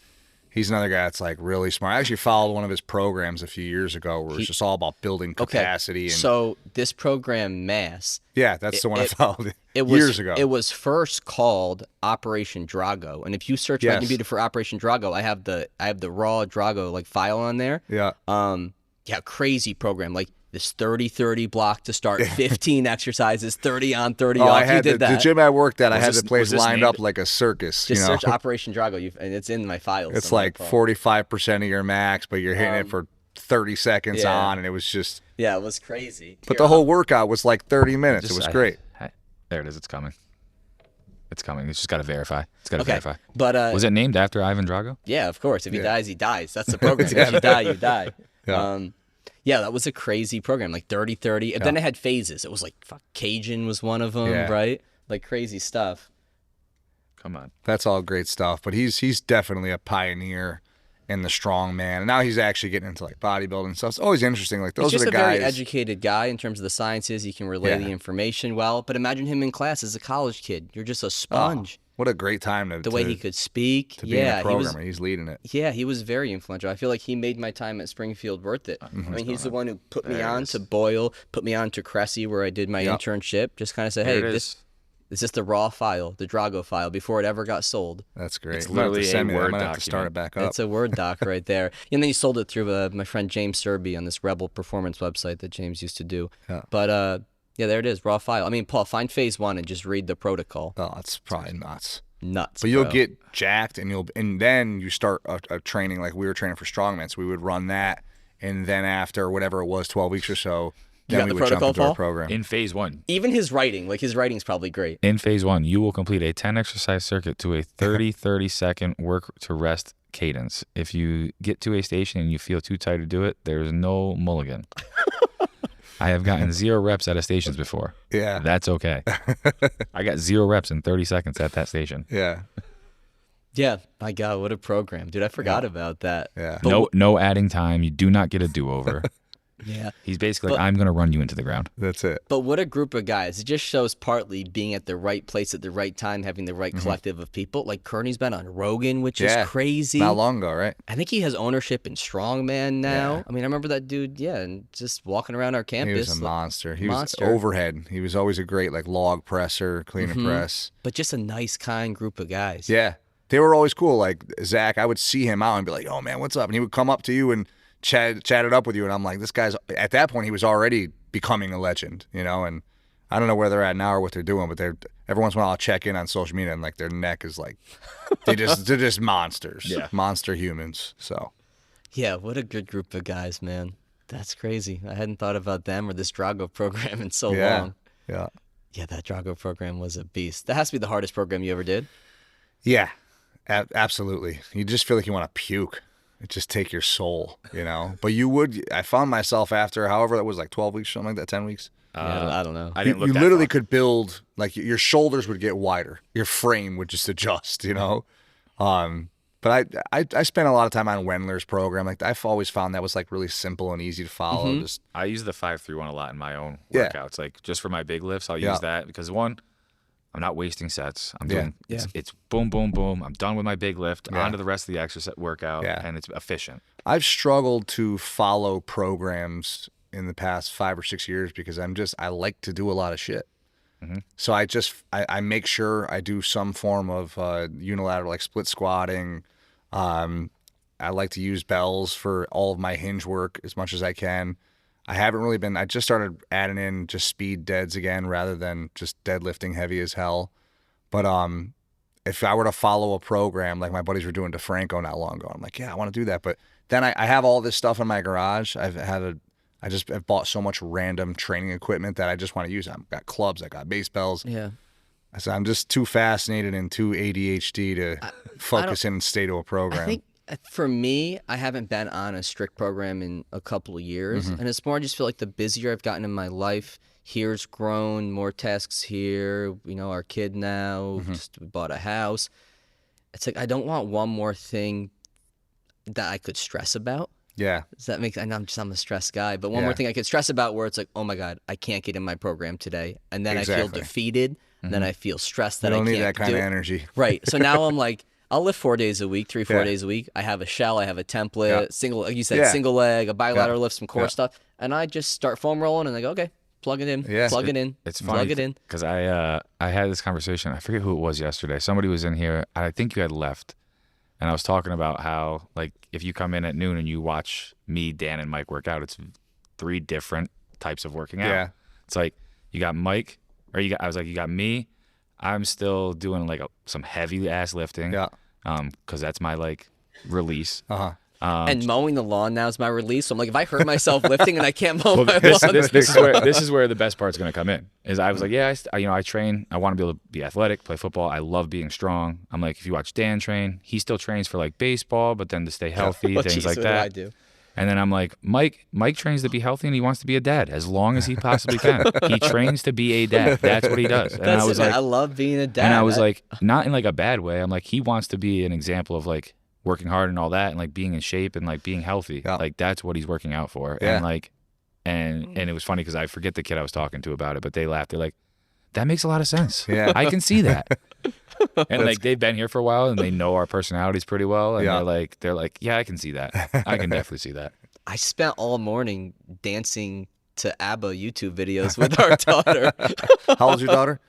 he's another guy that's like really smart. I actually followed one of his programs a few years ago where it was just all about building capacity. And So this program, Mass. yeah, that's the one I followed It years ago. It was first called Operation Drago, and if you search my Yes. computer for Operation Drago, I have the raw Drago like file on there. Yeah. Crazy program like this 30-30 block to start 15 exercises, 30 on, 30 Oh, off. I had you did that. the gym I worked at. I had this- the place was this lined named- up like a circus. Just you know? search Operation Drago, and it's in my files. It's somewhere, like Paul. 45% of your max, but you're hitting it for 30 seconds yeah. on, and it was just. Yeah, it was crazy. But the whole workout was like 30 minutes. It was great. There it is. It's coming. It's coming. It's just got to verify. It's got to Okay, verify. but Was it named after Ivan Drago? yeah, of course. If he Yeah. dies, he dies. That's the program. If you die, you die. Yeah. Yeah, that was a crazy program, like 30-30. And then it had phases. It was like Cajun was one of them, Yeah. right? Like crazy stuff. Come on. That's all great stuff. But he's definitely a pioneer in the strong man. And now he's actually getting into like bodybuilding stuff. It's always interesting. Like those He's are just the a guys. very educated guy in terms of the sciences. He can relay Yeah. the information well. But imagine him in class as a college kid. You're just a sponge. What a great time to The way he could speak. to be in a he was. program. He's leading it. Yeah, he was very influential. I feel like he made my time at Springfield worth it. I mean, he's the one who put me on to Boyle, put me on to Cressy, where I did my internship. Just kind of said, There hey, it this. is. It's just the raw file, the Drago file, before it ever got sold. That's great. It's You might have to literally a send me that. I Word might have to start it document. back up. It's a Word doc right there. And then you sold it through my friend James Serby on this Rebel Performance website that James used to do. Yeah. But yeah, there it is, raw file. I mean, Paul, find phase 1 and just read the protocol. Oh, it's probably nuts. Nuts. But you'll bro. get jacked, and then you start a training like we were training for strongman. So we would run that, and then after whatever it was, 12 weeks or so, You then got we the would jump protocol, into our Paul? program. In phase 1. Even his writing, his writing's probably great. In phase 1, you will complete a 10 exercise circuit to a 30 second work to rest cadence. If you get to a station and you feel too tired to do it, there's no mulligan. I have gotten 0 reps at a stations before. Yeah. That's okay. I got 0 reps in 30 seconds at that station. Yeah. Yeah, my God, what a program. Dude, I forgot about that. Yeah. But No adding time. You do not get a do-over. Yeah. He's basically But- like, I'm going to run you into the ground. That's it. But what a group of guys. It just shows partly being at the right place at the right time, having the right collective of people. Like Kearney's been on Rogan, which Yeah. is crazy. Not long ago, right? I think he has ownership in Strongman now. Yeah. I mean, I remember that dude, and just walking around our He campus. was a monster. He monster. was overhead. He was always a great log presser, clean and press. But just a nice, kind group of guys. Yeah. They were always cool. Like Zach, I would see him out and be like, "Oh man, what's up?" And he would come up to you and chat it up with you. And I'm like, this guy's at that point he was already becoming a legend, And I don't know where they're at now or what they're doing, but they're every once in a while I'll check in on social media and their neck is they're just monsters, Yeah. monster humans. So Yeah, what a good group of guys, man. That's crazy. I hadn't thought about them or this Drago program in so yeah, long. yeah, Yeah, that Drago program was a beast. That has to be the hardest program you ever did. yeah, absolutely. You just feel like you want to puke. It just take your soul, But you would. I found myself after however that was 12 weeks, something like that, 10 weeks. Yeah, I don't know. I didn't look You that literally far. could build your shoulders would get wider, your frame would just adjust, But I spent a lot of time on Wendler's program. I've always found that was really simple and easy to follow. Just I use the 5-3-1 a lot in my own Yeah. workouts. Just for my big lifts, I'll Yeah. use that because one, I'm not wasting sets. I'm Yeah. doing it's boom, boom, boom. I'm done with my big lift. Yeah. On to the rest of the exercise workout, Yeah. and it's efficient. I've struggled to follow programs in the past 5 or 6 years because I like to do a lot of shit. So I make sure I do some form of unilateral split squatting. I like to use bells for all of my hinge work as much as I can. I haven't really been. I just started adding in just speed deads again rather than just deadlifting heavy as hell. But if I were to follow a program like my buddies were doing DeFranco not long ago, I'm like, yeah, I want to do that. But then I have all this stuff in my garage. I've bought so much random training equipment that I just want to use. I've got clubs, I got base bells. Yeah. So I'm just too fascinated and too ADHD to focus in and stay to a program. I think for me, I haven't been on a strict program in a couple of years. And it's more, I just feel like the busier I've gotten in my life, here's grown, more tasks here. Our kid now, just bought a house. It's I don't want one more thing that I could stress about. Yeah. Does that make? I'm a stressed guy, but one more Yeah. thing I could stress about where it's oh my God, I can't get in my program today, and then I feel Exactly. defeated, and then I feel stressed that I don't I need can't that kind do of it. energy. Right. So now I'm I'll lift 4 days a week, 4 Yeah. days a week. I have a shell, I have a template, Yeah. single, like you said, Yeah. single leg, a bilateral Yeah. lift, some core Yeah. stuff, and I just start foam rolling, and I go, okay, plug it in, Yeah. plug it in, It's plug funny it in. because I had this conversation. I forget who it was yesterday. Somebody was in here. I think you had left, and I was talking about how if you come in at noon and you watch me, Dan, and Mike work out, it's 3 different types of working out. Yeah. It's you got Mike, or you got me. I'm still doing some heavy ass lifting. Yeah. Because that's my release. Uh-huh. And mowing the lawn now is my release. So I'm if I hurt myself lifting and I can't mow my this, lawn, this is where the best part's going to come in. Is I was I train. I want to be able to be athletic, play football. I love being strong. I'm if you watch Dan train, he still trains for baseball, but then to stay healthy, Well, things geez, like what do that. I do? And then I'm Mike trains to be healthy and he wants to be a dad as long as he possibly can. He trains to be a dad. That's what he does. And That's I was it, man. I love being a dad. and I was not in a bad way. I'm he wants to be an example of working hard and all that and being in shape and being healthy. Yeah. That's what he's working out for. Yeah. And it was funny because I forget the kid I was talking to about it, but they laughed. They're that makes a lot of sense. Yeah. I can see that. And they've been here for a while and they know our personalities pretty well. And Yeah. they're yeah, I can see that. I can definitely see that. I spent all morning dancing to ABBA YouTube videos with our daughter. How old's your daughter?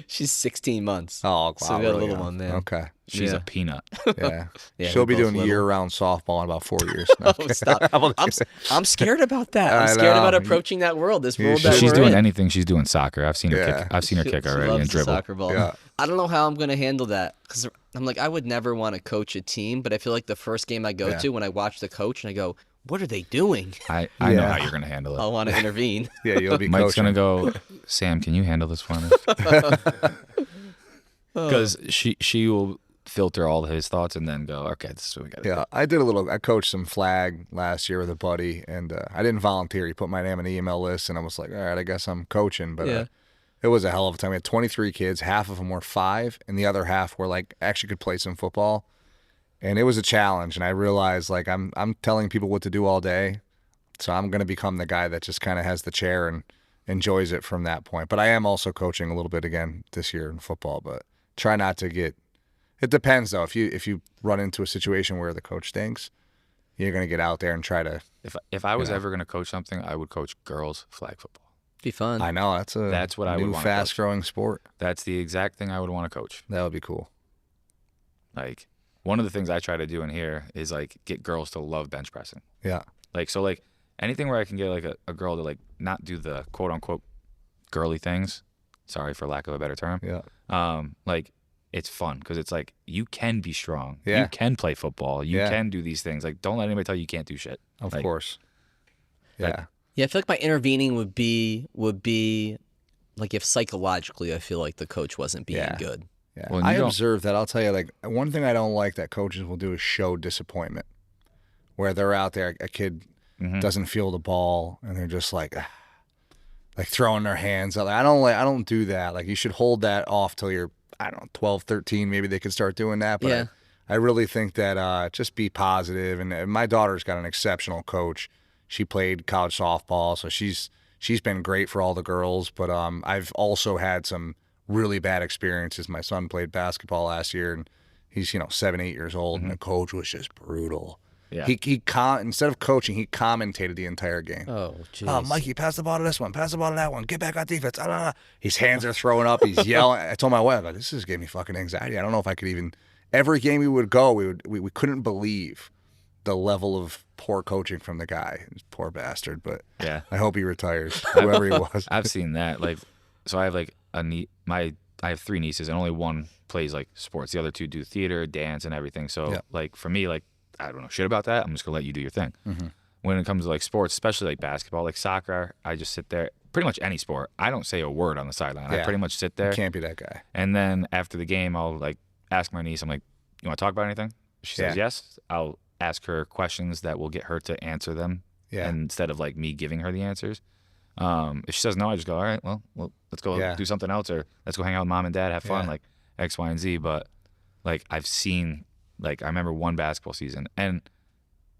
She's 16 months. Oh, wow, So we got a really little young. one, man. Okay. She's Yeah. a peanut. Yeah. Yeah, She'll we're be both doing little. year-round softball in about 4 years. No, Oh, stop. I'm scared about that. I'm I scared about know. approaching that world. This You world should. that She's we're doing in. anything. She's doing soccer. I've seen her Yeah. kick. I've seen her kick She already loves and the dribble. soccer ball. Yeah. I don't know how I'm gonna handle that because I'm like I would never want to coach a team, but I feel like the first game I go Yeah. to when I watch the coach and I go, "What are they doing?" I know Yeah. how you're gonna handle it. I'll want to intervene. Yeah, you'll be Mike's coaching. gonna go. Sam, can you handle this for me? Because she will filter all his thoughts and then go, okay, this is what we got to Yeah, I coached some flag last year with a buddy, and I didn't volunteer. He put my name on the email list, and I was like, all right, I guess I'm coaching. But Yeah. it was a hell of a time. We had 23 kids. Half of them were 5, and the other half were like actually could play some football. And it was a challenge, and I realized like I'm telling people what to do all day, so I'm gonna become the guy that just kind of has the chair and enjoys it from that point. But I am also coaching a little bit again this year in football, but try not to get. It depends though. If you run into a situation where the coach stinks, you're gonna get out there and try to. If I was Yeah. ever gonna coach something, I would coach girls flag football. Be fun. I know that's what I would new wanna fast growing sport. That's the exact thing I would want to coach. That would be cool. Like one of the things I try to do in here is like get girls to love bench pressing. Yeah. Like anything where I can get like a girl to like not do the quote unquote girly things. Sorry for lack of a better term. Yeah. Like it's fun because it's like you can be strong. Yeah. You can play football. You Yeah. can do these things. Like don't let anybody tell you can't do shit. Of Like, course. Yeah. Yeah, I feel like my intervening would be like if psychologically I feel like the coach wasn't being Yeah. good. Yeah. Well, you I don't- observed that. I'll tell you, like, one thing I don't like that coaches will do is show disappointment, where they're out there, a kid Mhm. doesn't feel the ball, and they're just like throwing their hands up. I don't do that. Like, you should hold that off till you're, I don't know, 12, 13. Maybe they could start doing that. But Yeah. I really think that just be positive. And my daughter's got an exceptional coach. She played college softball, so she's been great for all the girls. But I've also had some really bad experiences. My son played basketball last year, and he's 7, 8 years old, and the coach was just brutal. Yeah. He instead of coaching, he commentated the entire game. Oh, jeez. Oh, Mikey, pass the ball to this one. Pass the ball to that one. Get back on defense. Ah, ah, ah. His hands are throwing up. He's yelling. I told my wife, this is giving me fucking anxiety. I don't know if I could even. Every game we would go, we couldn't believe the level of poor coaching from the guy. Poor bastard. But Yeah. I hope he retires, whoever he was. I've seen that. Like, so I have like I have 3 nieces, and only one plays like sports. The other 2 do theater, dance, and everything. So Yeah. like for me, like I don't know shit about that. I'm just gonna let you do your thing. Mm-hmm. When it comes to like sports, especially like basketball, like soccer, I just sit there. Pretty much any sport, I don't say a word on the sideline. I Yeah. pretty much sit there, Can't be that guy. and then after the game, I'll like ask my niece. I'm like, "You want to talk about anything?" She says Yeah. yes. I'll ask her questions that will get her to answer them, Yeah. instead of like me giving her the answers. If she says no, I just go, all right, well, let's go Yeah. do something else, or let's go hang out with mom and dad, have fun, Yeah. like X, Y, and Z. But like I've seen, like I remember one basketball season, and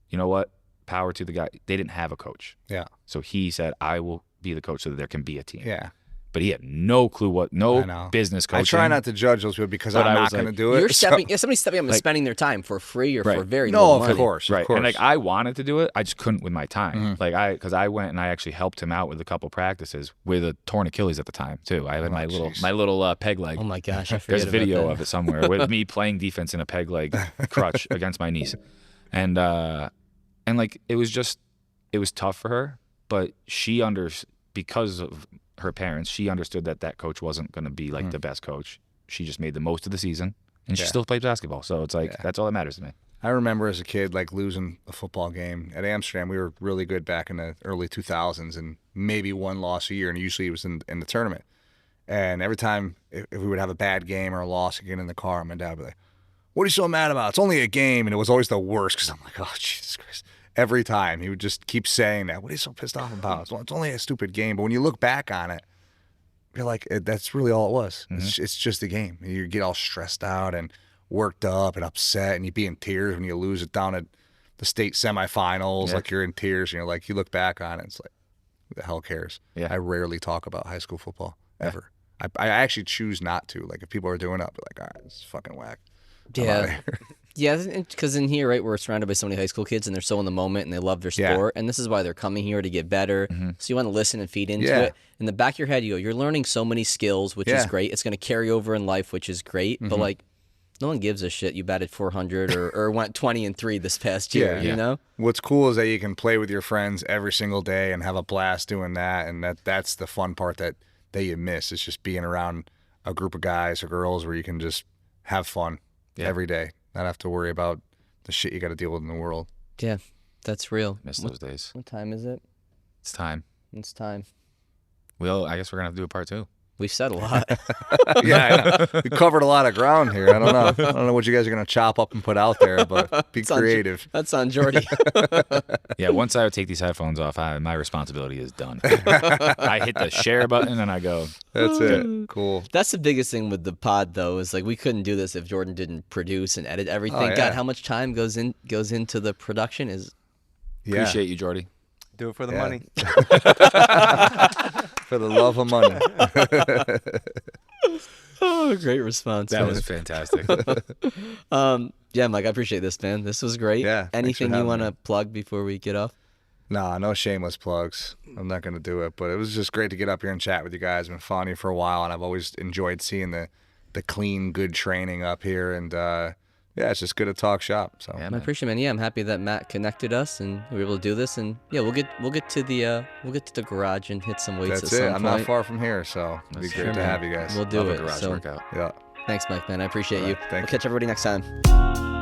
you know what? Power to the guy. They didn't have a coach, Yeah. so he said, I will be the coach so that there can be a team. Yeah. But he had no clue I know. no business coaching. I try not to judge those people because But I'm I not was going to like, do it. You're so- stepping. Yeah, somebody's stepping up and Like- spending their time for free or for Right. very No, little of money. course. Right. Of course. And like I wanted to do it, I just couldn't with my time. Mhm. Because I went and I actually helped him out with a couple practices with a torn Achilles at the time too. I had my jeez. little peg leg. Oh my gosh, I There's forget a video about that. of it somewhere with me playing defense in a peg leg crutch against my niece, and like it was tough for her, but she because of her parents, she understood that coach wasn't going to be like the best coach. She just made the most of the season, and she Yeah. still played basketball. So it's like Yeah. that's all that matters to me. I remember as a kid, like losing a football game at Amsterdam. We were really good back in the early 2000s, and maybe one loss a year, and usually it was in the tournament. And every time if we would have a bad game or a loss again in the car, my dad would be like, "What are you so mad about? It's only a game." And it was always the worst because I'm like, "Oh, Jesus Christ." Every time he would just keep saying that. What are you so pissed off about? It's only a stupid game. But when you look back on it, you're like, that's really all it was. It's just a game. You get all stressed out and worked up and upset, and you be in tears when you lose it down at the state semifinals. Yeah. Like you're in tears, and you're like, you look back on it, it's like, who the hell cares? Yeah. I rarely talk about high school football ever. I actually choose not to. Like if people are doing it, I'll be like, all right, this is fucking whack. I'm outta Yeah. here. Yeah, because in here, right, we're surrounded by so many high school kids, and they're so in the moment, and they love their Yeah. sport, and this is why they're coming here to get better. So you want to listen and feed into Yeah. it. In the back of your head, you're learning so many skills, which is Yeah. great. It's going to carry over in life, which is great. But like, no one gives a shit. You batted 400 or went 20-3 this past year. Yeah. You know? What's cool is that you can play with your friends every single day and have a blast doing that, and that's the fun part that you miss. It's just being around a group of guys or girls where you can just have fun every day, not have to worry about the shit you got to deal with in the world. Yeah, that's real. Miss those days. What time is it? It's time. It's time. I guess we're gonna have to do a part 2. We've said a lot. Yeah, I know. We covered a lot of ground here. I don't know. I don't know what you guys are gonna chop up and put out there, but be creative. That's on Jordy. Yeah, once I take these headphones off, my responsibility is done. I hit the share button and I go. That's it. Cool. That's the biggest thing with the pod, though, is like we couldn't do this if Jordan didn't produce and edit everything. Oh, yeah. God, how much time goes into the production is. Yeah. Appreciate you, Jordy. Do it for the Yeah. money. For the love of money. Oh, great response. That man. was fantastic. Yeah, Mike, I appreciate this, man. This was great. Yeah, thanks for Anything you having want to me. plug before we get off? Nah, no shameless plugs. I'm not going to do it, but it was just great to get up here and chat with you guys. I've been following you for a while, and I've always enjoyed seeing the clean, good training up here, and yeah, it's just good to talk shop. So Yeah, I man. appreciate it, man. Yeah, I'm happy that Matt connected us and we were able to do this. And yeah, we'll get to the garage and hit some weights that's at it. some I'm point. not far from here, so it'd be That's great true, to man. have you guys. We'll do Love a it. garage So workout. Yeah. thanks, Mike, man. I appreciate All you. right, thank We'll you. catch everybody next time.